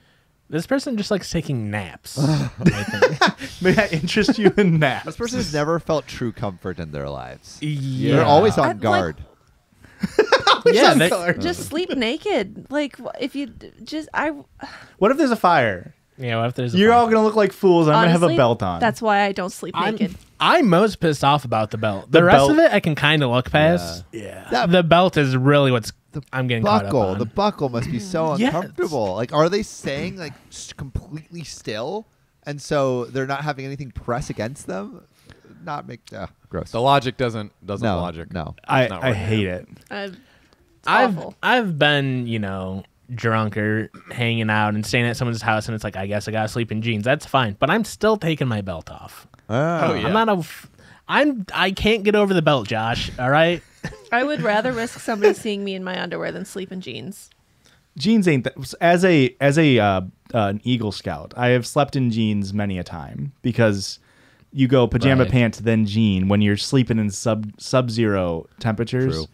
This person just likes taking naps. I think. May I interest you in naps? This person has never felt true comfort in their lives. Yeah. They're always on I'd guard. Yeah, they- Just sleep naked. Like if you just What if there's a fire? Yeah, what if there's a You're fire? all going to look like fools. I'm going to have a honestly, belt on. That's why I don't sleep naked. I'm most pissed off about the belt. The The rest belt- of it I can kind of look past. yeah. The belt is really what's I'm getting caught up Buckle. on. The buckle must be so Yes. uncomfortable. Like, are they staying like completely still, and so they're not having anything press against them? Not make gross. The logic doesn't no, logic. no. I Not I working hate it. It's awful. I've been, drunk or hanging out and staying at someone's house and it's like, I guess I gotta sleep in jeans. That's fine. But I'm still taking my belt off. Oh, yeah. I'm not I can't get over the belt, Josh. All right. I would rather risk somebody seeing me in my underwear than sleep in jeans. Jeans ain't that. As an Eagle Scout, I have slept in jeans many a time because you go pajama Right. pant then jean when you're sleeping in sub-zero temperatures. True.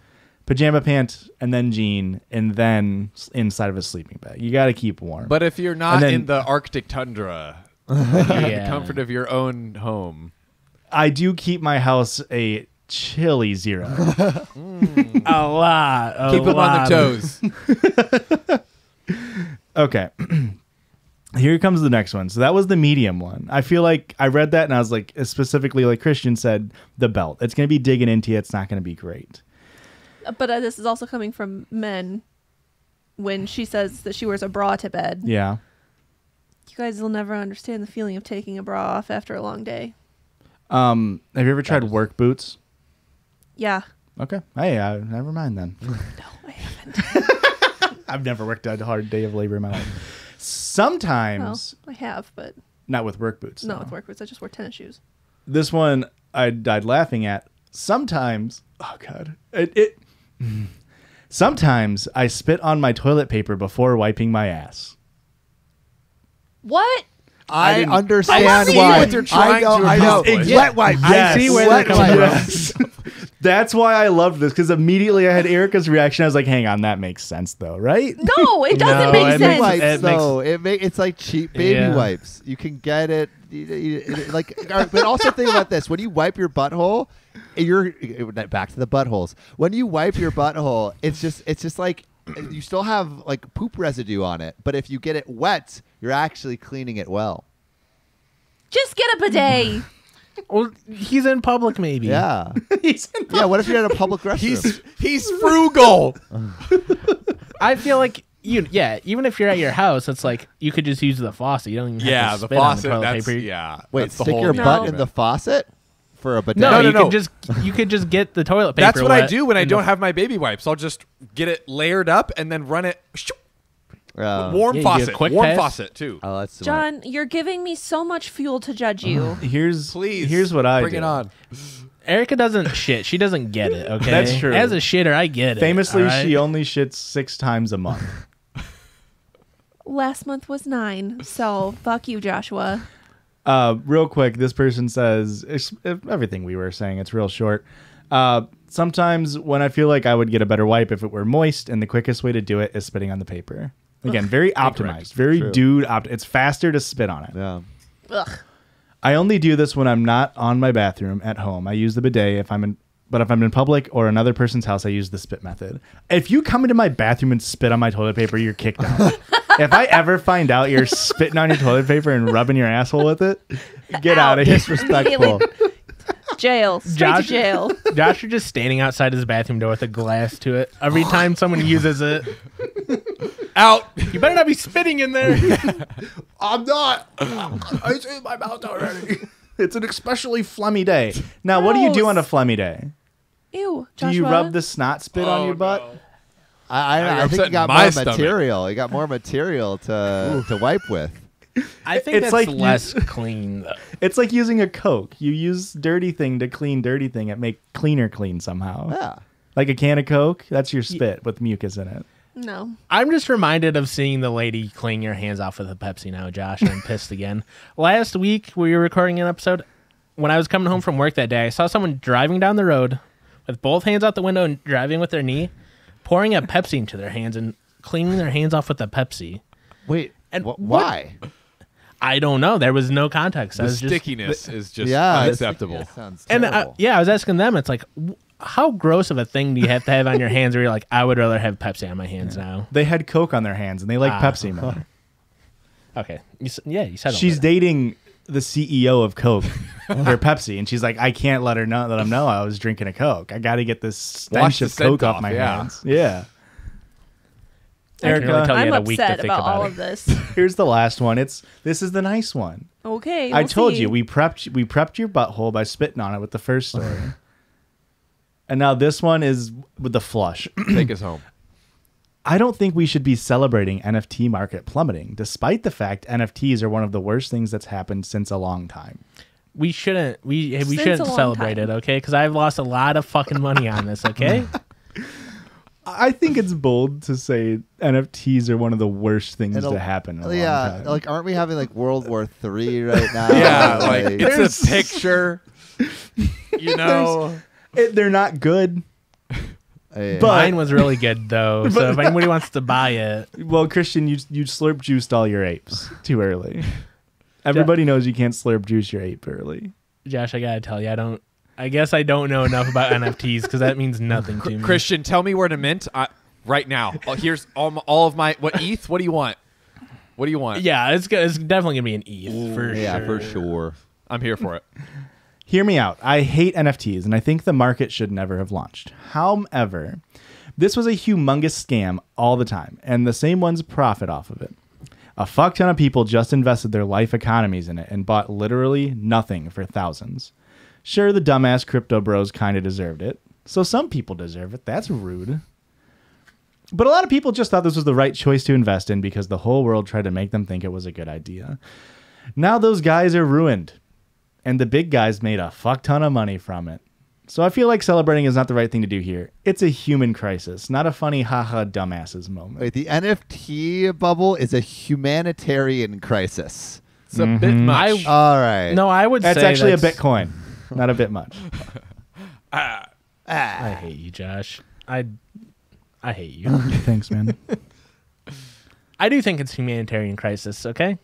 Pajama pant and then jean and then inside of a sleeping bag. You got to keep warm. But if you're not And then- in the Arctic tundra, in the Yeah. comfort of your own home. I do keep my house a chilly 0. A lot. Keep them on their toes. Okay. Here comes the next one. So that was the medium one. I feel like I read that and I was like, specifically like Christian said, the belt. It's going to be digging into you. It's not going to be great. But this is also coming from men. When she says that she wears a bra to bed, Yeah. you guys will never understand the feeling of taking a bra off after a long day. Have you ever tried work boots? Yeah. Okay. Hey, never mind then. No, I haven't. I've never worked a hard day of labor in my life. Well, Sometimes, I have, but not with work boots. not no. with work boots. I just wear tennis shoes. This one I died laughing at. Sometimes, oh God, sometimes I spit on my toilet paper before wiping my ass. What? I didn't- understand I see why. what they're trying to I know. accomplish. Wet wipe. I see where they're coming from. Yes. That's why I loved this, because immediately I had Erica's reaction. I was like, hang on, that makes sense though, right? No, it doesn't No, make it sense. makes- Wipes, it makes- though. It's like cheap baby Yeah. wipes. You can get it. Like, but also think about this: when you wipe your butthole, back to the buttholes. When you wipe your butthole, it's just like you still have like poop residue on it. But if you get it wet, you're actually cleaning it well. Just get a bidet. Well, he's in public, maybe. Yeah. He's in Yeah. What if you're at a public restroom? He's frugal. I feel like even if you're at your house, it's like you could just use the faucet. You don't even have Yeah, to the spit on faucet. toilet That's paper. yeah. Wait, that's the stick whole your No. butt in the faucet for a bidet. No, No, no, you could just get the toilet paper. That's what I wet do when I and don't have my baby wipes. I'll just get it layered up and then run it. Warm Yeah, you get a faucet. quick Warm pass. faucet too. Oh, that's smart. John, you're giving me so much fuel to judge you. Please. Here's what I bring do. it on. Erica doesn't shit. She doesn't get it. Okay, That's true. As a shitter, I get it. Famously, all right? she only shits 6 times a month. Last month was 9, so fuck you, Joshua. Real quick, this person says everything we were saying. It's real short. Sometimes when I feel like I would get a better wipe if it were moist, and the quickest way to do it is spitting on the paper. Again, very optimized, very True. It's faster to spit on it. Yeah. Ugh. I only do this when I'm not on my bathroom at home. I use the bidet but if I'm in public or another person's house, I use the spit method. If you come into my bathroom and spit on my toilet paper, you're kicked out. If I ever find out you're spitting on your toilet paper and rubbing your asshole with it, get out of here. Disrespectful. Jail. Straight Josh- to jail. Josh is just standing outside his bathroom door with a glass to it. Every time someone uses it, Out. you better not be spitting in there. I'm not. It's in my mouth already. It's an especially phlegmy day. Now, what do you do Gross. on a phlegmy day? Ew, Do Joshua. you rub the snot spit on Oh, your butt? no. I You're think you upsetting got my more stomach. material. You got more material to wipe with. I think It's that's like less clean though. It's like using a Coke. You use dirty thing to clean dirty thing. It make cleaner clean somehow. Yeah. Like a can of Coke, that's your spit with mucus in it. No. I'm just reminded of seeing the lady clean your hands off with a Pepsi now, Josh, and I'm pissed again. Last week, we were recording an episode. When I was coming home from work that day, I saw someone driving down the road with both hands out the window and driving with their knee, pouring a Pepsi into their hands and cleaning their hands off with a Pepsi. Wait. And why? I don't know. There was no context. I The was just, stickiness is just Yeah. unacceptable. That sounds and terrible. yeah, I was asking them. It's like, how gross of a thing do you have to have on your hands? Where you're like, I would rather have Pepsi on my hands now. They had Coke on their hands and they like Ah. Pepsi more. Okay, you said She's that. dating the CEO of Coke or Pepsi, and she's like, I can't let him know I was drinking a Coke. I got to get this Wash stench the of scent Coke off off, my yeah. hands. Yeah. I can really Erica, tell you I'm had a week to upset think about about all it. of this. here's the last one. This is the nice one. Okay. I we'll told see. you we prepped your butthole by spitting on it with the first story. And now this one is with the flush. Take us home. I don't think we should be celebrating NFT market plummeting, despite the fact NFTs are one of the worst things that's happened since a long time. We shouldn't. We Since a shouldn't long celebrate time. it, okay? Because I've lost a lot of fucking money on this, okay? I think it's bold to say NFTs are one of the worst things And to happen in a long Yeah, time. like aren't we having like World War III right now? Yeah, like it's There's- a picture. You know. They're not good. Yeah. But- Mine was really good though. So if anybody wants to buy it, Well, Christian, you slurp juiced all your apes too early. Everybody knows you can't slurp juice your ape early. Josh, I gotta tell you, I guess I don't know enough about NFTs because that means nothing to me. Christian, tell me where to mint right now. Oh, here's all of my ETH. What do you want? What do you want? Yeah, it's definitely gonna be an ETH for yeah, sure. for sure. I'm here for it. Hear me out. I hate NFTs, and I think the market should never have launched. However, this was a humongous scam all the time, and the same ones profit off of it. A fuck ton of people just invested their life economies in it and bought literally nothing for thousands. Sure, the dumbass crypto bros kind of deserved it. So some people deserve it. That's rude. But a lot of people just thought this was the right choice to invest in because the whole world tried to make them think it was a good idea. Now those guys are ruined. And the big guys made a fuck ton of money from it. So I feel like celebrating is not the right thing to do here. It's a human crisis, not a funny haha dumbasses moment. Wait, the NFT bubble is a humanitarian crisis. It's a bit much. I- All right. No, I would That's say actually a Bitcoin, not a bit much. I hate you, Josh. I hate you. Thanks, man. I do think it's humanitarian crisis, okay?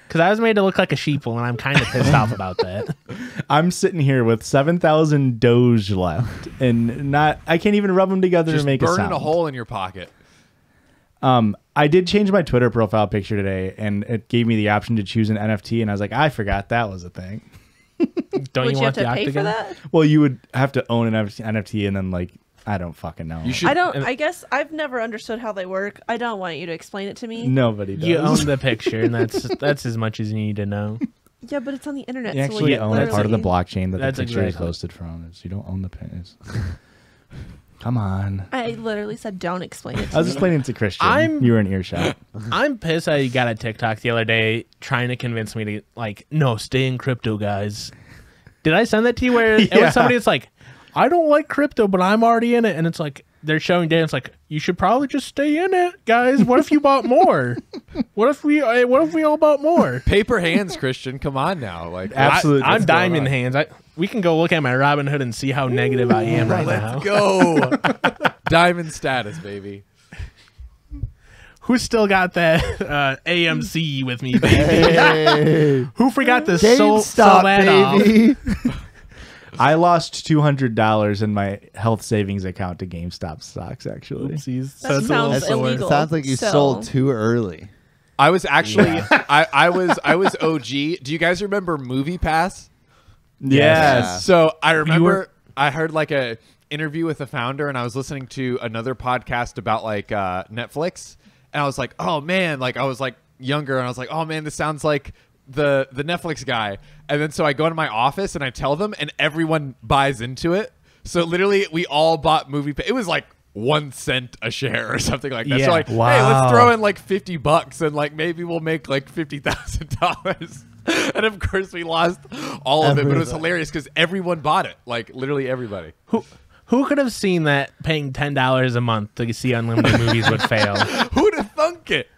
Because I was made to look like a sheeple, and I'm kind of pissed off about that. I'm sitting here with 7,000 Doge left, and I can't even rub them together Just to make a burning sound. a hole in your pocket. I did change my Twitter profile picture today, and it gave me the option to choose an NFT, and I was like, I forgot that was a thing. Don't Would you you have want to the pay for octagon? that? Well, you would have to own an NFT, and then I don't fucking know. You should. I guess I've never understood how they work. I don't want you to explain it to me. Nobody does. You own the picture, and that's as much as you need to know. Yeah, but it's on the internet. You so actually like, own a part of the literally- blockchain that That's the picture exactly. is hosted from. You don't own the pin. Come on. I literally said, "Don't explain it." To I was me. explaining it to Christian. I'm- You were in earshot. I'm pissed that you got a TikTok the other day trying to convince me to, no, stay in crypto, guys. Did I send that to you where it Yeah. was somebody that's like, I don't like crypto, but I'm already in it. And it's like, they're showing data. It's like, you should probably just stay in it, guys. What if you bought more? What if we all bought more? Paper hands, Christian. Come on now. Like, Absolutely. I'm What's going diamond on? hands. We can go look at my Robinhood and see how negative I am right now. let's go. Diamond status, baby. Who still got that AMC with me, baby? Hey, Who forgot to sell that off? GameStop, baby. I lost $200 in my health savings account to GameStop stocks, actually. Oopsies. That That's a little sounds sore. illegal. Sounds like you So- sold too early. I was actually I was OG. Do you guys remember Movie Pass? Yes. So I remember were- I heard like a interview with the founder, and I was listening to another podcast about like Netflix, and I was like, oh man, like I was like younger, and I was like, oh man, this sounds like the Netflix guy. And then so I go into my office and I tell them, and everyone buys into it. So literally, we all bought Movie Pass. It was like 1 cent a share or something like that. Yeah. So like, hey, Wow. let's throw in like $50 and like maybe we'll make like $50,000. And of course we lost all of it, but it was hilarious because everyone bought it. Like literally everybody. Who could have seen that paying $10 a month to see unlimited movies would fail? Who'd have thunk it?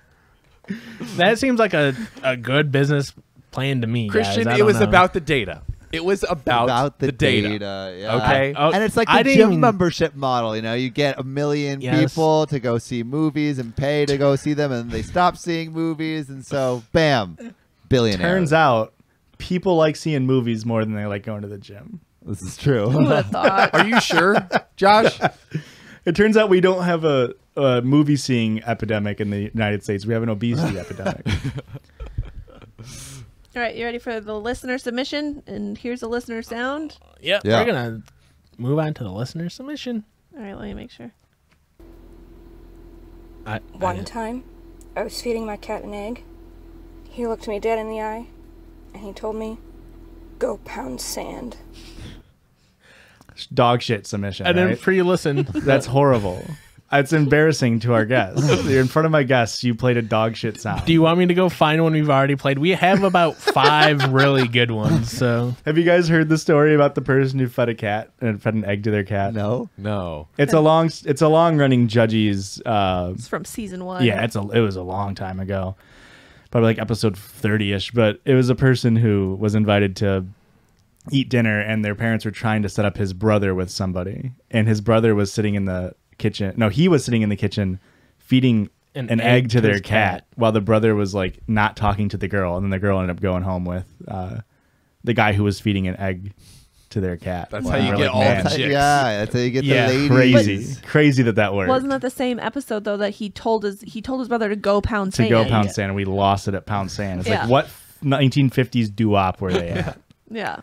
That seems like a good business plan to me, Christian, guys. I it don't was know. about the data. It was about the data. Yeah. Okay. And it's like I the didn't gym even- membership model. You know, you get 1 million Yes. people to go see movies and pay to go see them, and they stop seeing movies, and so bam, billionaire. Turns out people like seeing movies more than they like going to the gym. this is true. Who would have thought? Are you sure, Josh? It turns out we don't have a movie seeing epidemic in the United States. We have an obesity epidemic. All right, you ready for the listener submission? And here's a listener sound. Yep. Yeah. We're gonna move on to the listener submission. All right, let me make sure. One time, I was feeding my cat an egg. He looked me dead in the eye, and he told me, "Go pound sand." Dog shit submission. I didn't right? pre-listen. That's horrible. It's embarrassing to our guests. You're in front of my guests. You played a dog shit sound. Do you want me to go find one we've already played? We have about 5 really good ones. So Have you guys heard the story about the person who fed a cat and fed an egg to their cat? No. No. It's a long running Judgy's. It's from season 1. Yeah, it was a long time ago, probably like episode 30ish. But it was a person who was invited to eat dinner, and their parents were trying to set up his brother with somebody, and his brother was sitting in the kitchen. No, he was sitting in the kitchen feeding an egg to their his cat while the brother was like not talking to the girl, and then the girl ended up going home with the guy who was feeding an egg to their cat. That's And how you we're get like, all man, the chicks. Yeah, that's how you get Yeah, the ladies. crazy that worked. Wasn't that the same episode though that he told his brother to go pound to sand? go pound sand, and we lost it at pound sand. It's Yeah. like, what 1950s doo-wop were they at? Yeah.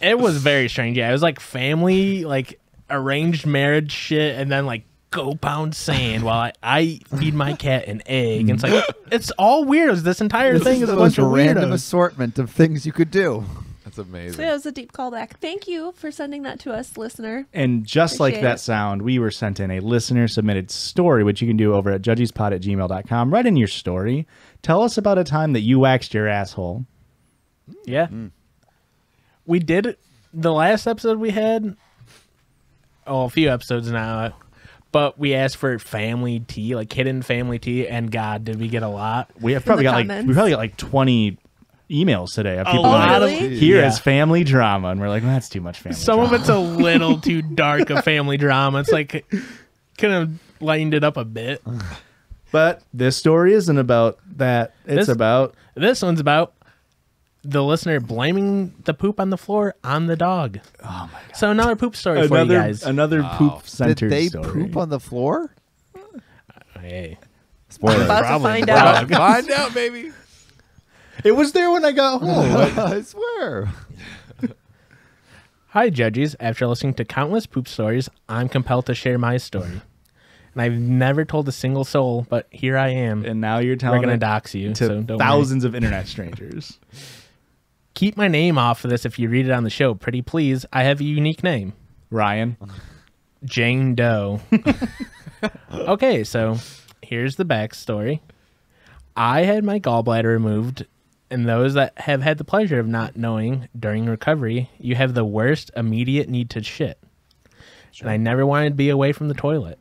it was very strange. Yeah, it was like family, like arranged marriage shit, and then like go pound sand while I feed my cat an egg. And it's like it's all weirdos. This entire This thing is is the a bunch most of random weirdos. assortment of things you could do. That's amazing. So yeah, it was a deep callback. Thank you for sending that to us, listener. And just like Appreciate that it. sound, we were sent in a listener submitted story, which you can do over at judgiespod@gmail.com. Write in your story. Tell us about a time that you waxed your asshole. Yeah. We did the last episode we had. Oh, a few episodes now. But we asked for family tea, like hidden family tea, and God, did we get a lot? We have probably the got comments. like 20 emails today of Oh, people going, really? here Yeah. is family drama. And we're like, well, that's too much family Some drama. of it's a little too dark a family drama. It's like could have lightened it up a bit. But this story isn't about that. It's This- about This one's about the listener blaming the poop on the floor on the dog. Oh my god! So another poop story for you guys. another Did poop-centered they story. poop on the floor? Hey, Spoiler. About to Probably find the out. Find out, baby. It was there when I got home. I swear. hi judges. After listening to countless poop stories, I'm compelled to share my story. And I've never told a single soul, but here I am. And now you're We're telling gonna it dox you, to so don't worry. thousands of internet strangers. Keep my name off of this if you read it on the show, pretty please. I have a unique name. Ryan. Jane Doe. Okay, so here's the backstory. I had my gallbladder removed, and those that have had the pleasure of not knowing during recovery, you have the worst immediate need to shit. And I never wanted to be away from the toilet.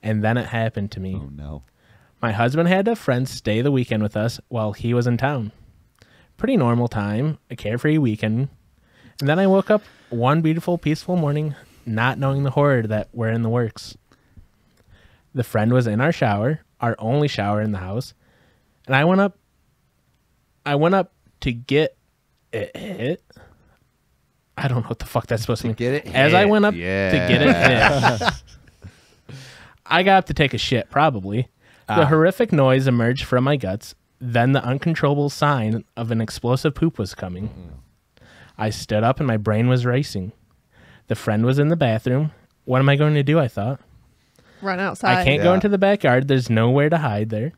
And then it happened to me. Oh no. My husband had a friend stay the weekend with us while he was in town. Pretty normal time, a carefree weekend. And then I woke up one beautiful, peaceful morning, not knowing the horror that were in the works. The friend was in our shower, our only shower in the house, and I went up to get it hit. I don't know what the fuck that's supposed to mean. Get it As I hit. went up Yeah. to get it hit. I got up to take a shit, probably. The horrific noise emerged from my guts. Then the uncontrollable sign of an explosive poop was coming. I stood up and my brain was racing. The friend was in the bathroom. What am I going to do, I thought. Run outside. I can't go Yeah. into the backyard. There's nowhere to hide there.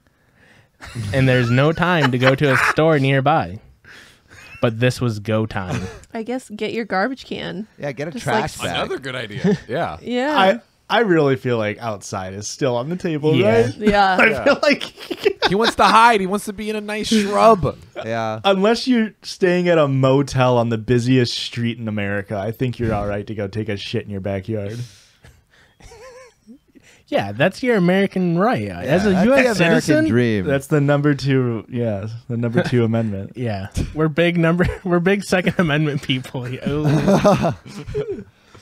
And there's no time to go to a store nearby. But this was go time. I guess get your garbage can. Yeah, get a Just trash like- bag. Another good idea. Yeah. Yeah. I really feel like outside is still on the table, Yeah. right? yeah. I feel like He wants to hide. He wants to be in a nice shrub. Yeah. unless you're staying at a motel on the busiest street in America, I think you're all right to go take a shit in your backyard. Yeah, that's your American right. As a That's U.S. the American citizen, dream. That's the number two, the number 2 amendment. yeah, we're big Second Amendment people. Oh.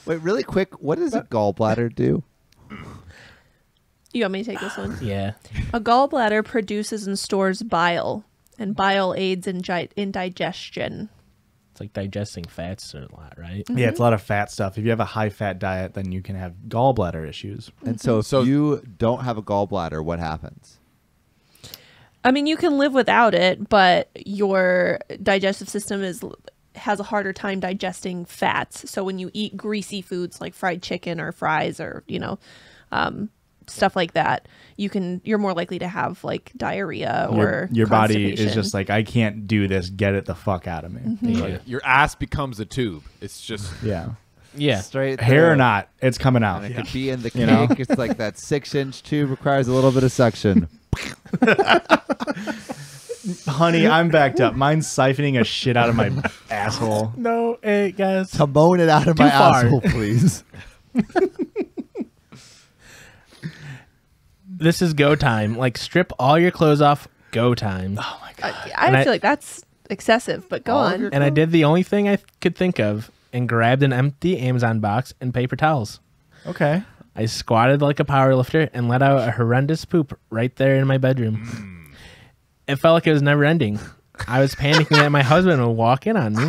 Wait, really quick, what does a gallbladder do? You want me to take this one? Yeah, A gallbladder produces and stores bile, and bile aids in digestion. it's like digesting fats a lot, right? Yeah, it's a lot of fat stuff. If you have a high fat diet, then you can have gallbladder issues. And so if So- you don't have a gallbladder, what happens? I mean, you can live without it, but your digestive system has a harder time digesting fats. So when you eat greasy foods like fried chicken or fries or stuff like that, you're more likely to have like diarrhea or Your body is constipation. just like, I can't do this. Get it the fuck out of me. Yeah, Your ass becomes a tube. It's just Yeah. yeah. Straight Hair through. or not, it's coming out. And it could be in the You know? cake. It's like that 6-inch tube requires a little bit of suction. Honey, I'm backed up. Mine's siphoning a shit out of my asshole. No, hey guys. To moan it out of my Too far. asshole, please. This is go time. Like strip all your clothes off. Go time. Oh my god. I And feel like that's excessive, but go All of on. your- And I did the only thing I could think of and grabbed an empty Amazon box and paper towels. Okay. I squatted like a powerlifter and let out a horrendous poop right there in my bedroom. It felt like it was never ending. I was panicking that my husband would walk in on me.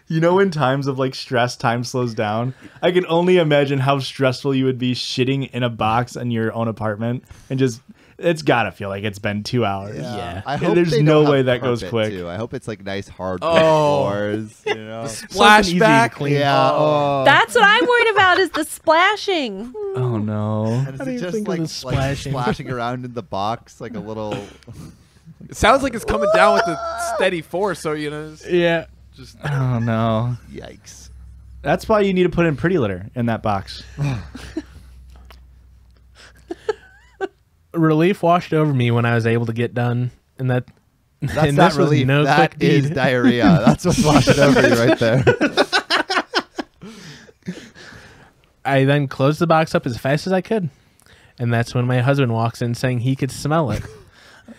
You know, in times of like stress, time slows down. I can only imagine how stressful you would be shitting in a box in your own apartment and just, it's gotta feel like it's been 2 hours. Yeah. I hope There's they no don't way have that goes carpet, quick. Too. I hope it's like nice hard Oh. floors. You know? Something easy to flashback. clean. Yeah. Oh. That's what I'm worried about is the splashing. Oh no. And How do is you it just think of like, the like splashing? splashing around in the box like a little? It sounds like it's coming down with a steady force. So it's Yeah. just Oh no. Yikes! That's why you need to put in Pretty Litter in that box. Relief washed over me when I was able to get done. And that That's and not this was relief. no That quick is deed. diarrhea. That's what's washing over you right there. I then closed the box up as fast as I could. And that's when my husband walks in saying he could smell it.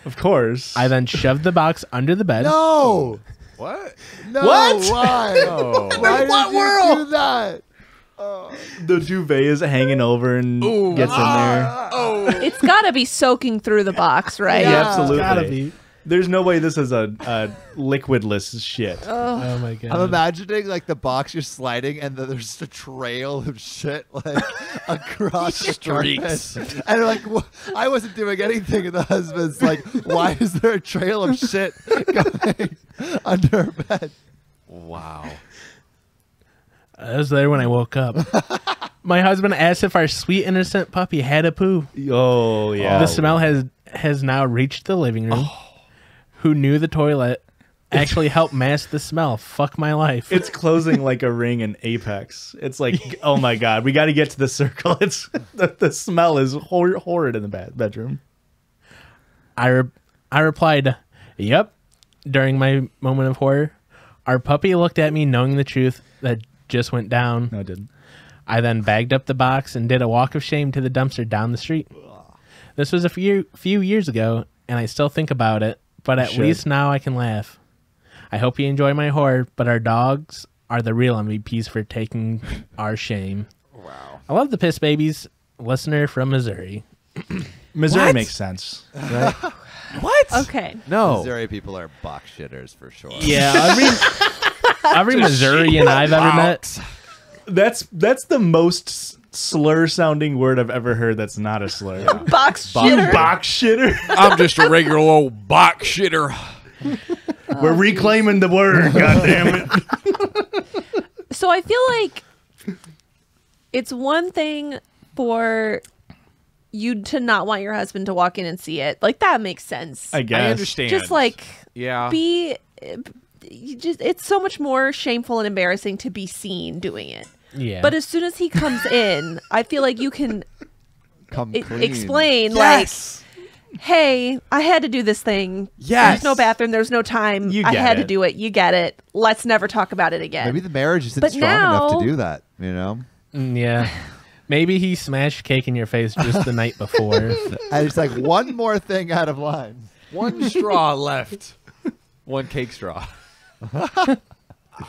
Of course. I then shoved the box under the bed. No. What? No. What? Why? Oh. Why did what you world? do that? the duvet is hanging over and gets in there. Oh. It's got to be soaking through the box, right? Yeah, Yeah. absolutely. Gotta be. There's no way this is a liquidless shit. Oh my god. I'm imagining like the box you're sliding, and then there's just a trail of shit like across the Streaks. carpet. And like, I wasn't doing anything, and the husband's like, "Why is there a trail of shit going under our bed?" Wow. I was there when I woke up. My husband asked if our sweet innocent puppy had a poo. Oh yeah. The smell has now reached the living room. Who knew the toilet actually helped mask the smell? Fuck my life. It's closing like a ring in Apex. It's like, oh my god, we got to get to the circle. It's the smell is horrid in the bedroom. I replied, "Yep." During my moment of horror, our puppy looked at me, knowing the truth that just went down. No, it didn't. I then bagged up the box and did a walk of shame to the dumpster down the street. This was a few years ago, and I still think about it. But at should. least now I can laugh. I hope you enjoy my horror, but our dogs are the real MVPs for taking our shame. Wow. I love the Piss Babies. Listener from Missouri. Missouri What? makes sense, right? What? Okay. No. Missouri people are box shitters for sure. Yeah, every Missourian I've ever met. That's the most slur-sounding word I've ever heard. That's not a slur. Box You shitter. box shitter. I'm just a regular old box shitter. We're reclaiming the word. God damn it. So I feel like it's one thing for you to not want your husband to walk in and see it. Like, that makes sense. I guess. I understand. Just like Yeah. it's so much more shameful and embarrassing to be seen doing it. Yeah. But as soon as he comes in, I feel like you can Come clean. explain Yes. like, hey, I had to do this thing. Yes. There's no bathroom. There's no time. You I get had to it. do it. You get it. Let's never talk about it again. Maybe the marriage isn't But strong enough now- to do that. You know, Yeah. Maybe he smashed cake in your face just the night before. and it's like one more thing out of line. One straw left. One cake straw.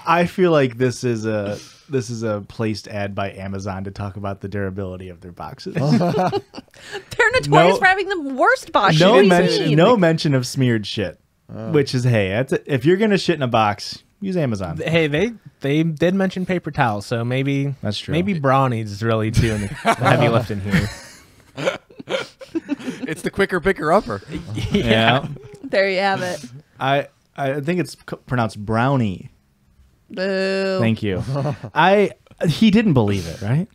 I feel like this is a placed ad by Amazon to talk about the durability of their boxes. They're notorious No- for having the worst box. no What do you mention, mean? no mention of smeared shit. Which is, hey, if you're gonna shit in a box, use Amazon. Hey, they did mention paper towels, so maybe That's true. Maybe Brawny's really doing the heavy lifting here. It's the quicker picker upper. Yeah, There you have it. I think it's pronounced brownie. Boo. Thank you. He didn't believe it, right?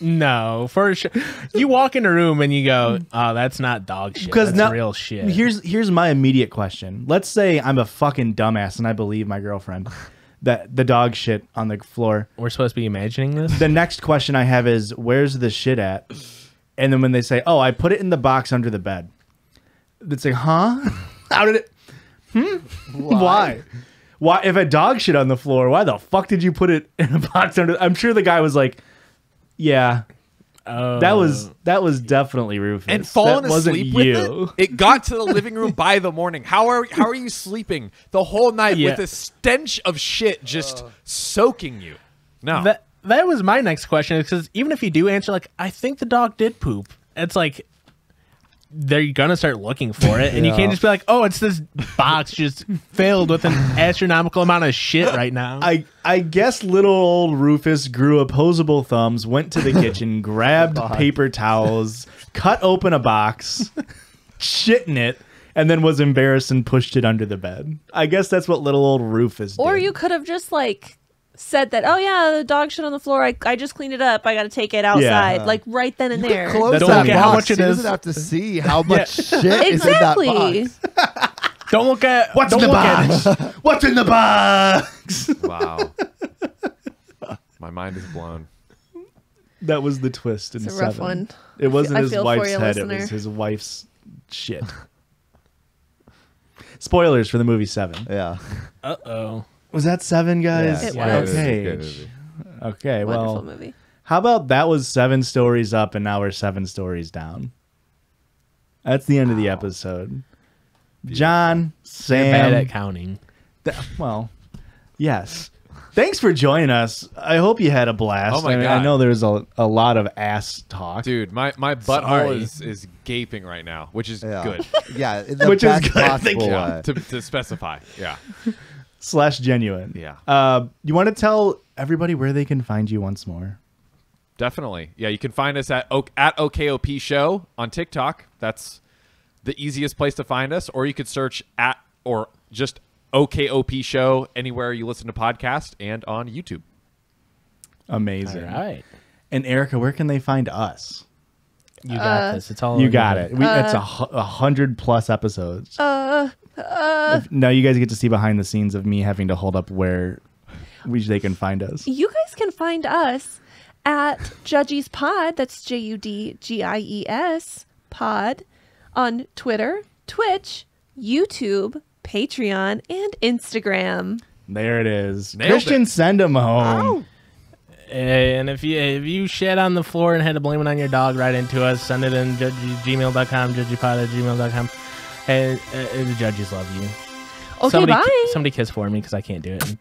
No, for sure. You walk in a room and you go, "Oh, that's not dog shit. That's now, real shit." Here's my immediate question. Let's say I'm a fucking dumbass and I believe my girlfriend that the dog shit on the floor. We're supposed to be imagining this. The next question I have is, where's the shit at? And then when they say, oh, I put it in the box under the bed. It's like, huh? How did it? Why? Why? If a dog shit on the floor, why the fuck did you put it in a box under? I'm sure the guy was like, yeah, Oh, that was definitely Rufus. And falling That wasn't asleep with you. it got to the living room by the morning. How are you sleeping the whole night Yeah. with a stench of shit just soaking you? No. that was my next question, because even if you do answer like, I think the dog did poop, it's like they're gonna start looking for it, and you can't just be like, oh, it's this box just filled with an astronomical amount of shit right now. I guess little old Rufus grew opposable thumbs, went to the kitchen, grabbed paper towels, cut open a box, shit in it, and then was embarrassed and pushed it under the bed. I guess that's what little old Rufus did. Or you could have just like said that, oh yeah, the dog shit on the floor. I just cleaned it up. I got to take it outside, like right then and there. Close Don't that look at box. how much it He is. doesn't have to see how much shit is in that Exactly. box. Don't look at What's in don't the look at box? What's in the box? Wow. My mind is blown. That was the twist in It's a 7. rough one. It wasn't I his feel for wife's you, head, it listener. was his wife's shit. Spoilers for the movie 7. Yeah. Uh-oh. Was that 7, guys? It Yeah, was. it a Okay. good movie. Okay, Wonderful well, movie. how about that was 7 stories up and now we're 7 stories down? That's the end of the episode. John, You're bad at Sam. counting. Well, yes. Thanks for joining us. I hope you had a blast. Oh my I God. know there's a lot of ass talk. Dude, my butthole is gaping right now, which is good Yeah, in the Which is best good. Thank possible you. way. to specify. Yeah. / genuine. Yeah. You want to tell everybody where they can find you once more? Definitely. Yeah, you can find us at OKOP Show on TikTok. That's the easiest place to find us. Or you could search at or just OKOP Show anywhere you listen to podcasts and on YouTube. Amazing. All right. And Erica, where can they find us? You got this. It's all You over got you. it. It's 100+ episodes. Now you guys get to see behind the scenes of me having to hold up where they can find us. You guys can find us at Judgies Pod. That's JUDGIES Pod on Twitter, Twitch, YouTube, Patreon, and Instagram. There it is. Nailed Christian, it. send him home. And if you shat on the floor and had to blame it on your dog, write into us. Send it in gmail.com, judgypod@gmail.com. And the judges love you. Okay, bye. Somebody kiss for me because I can't do it.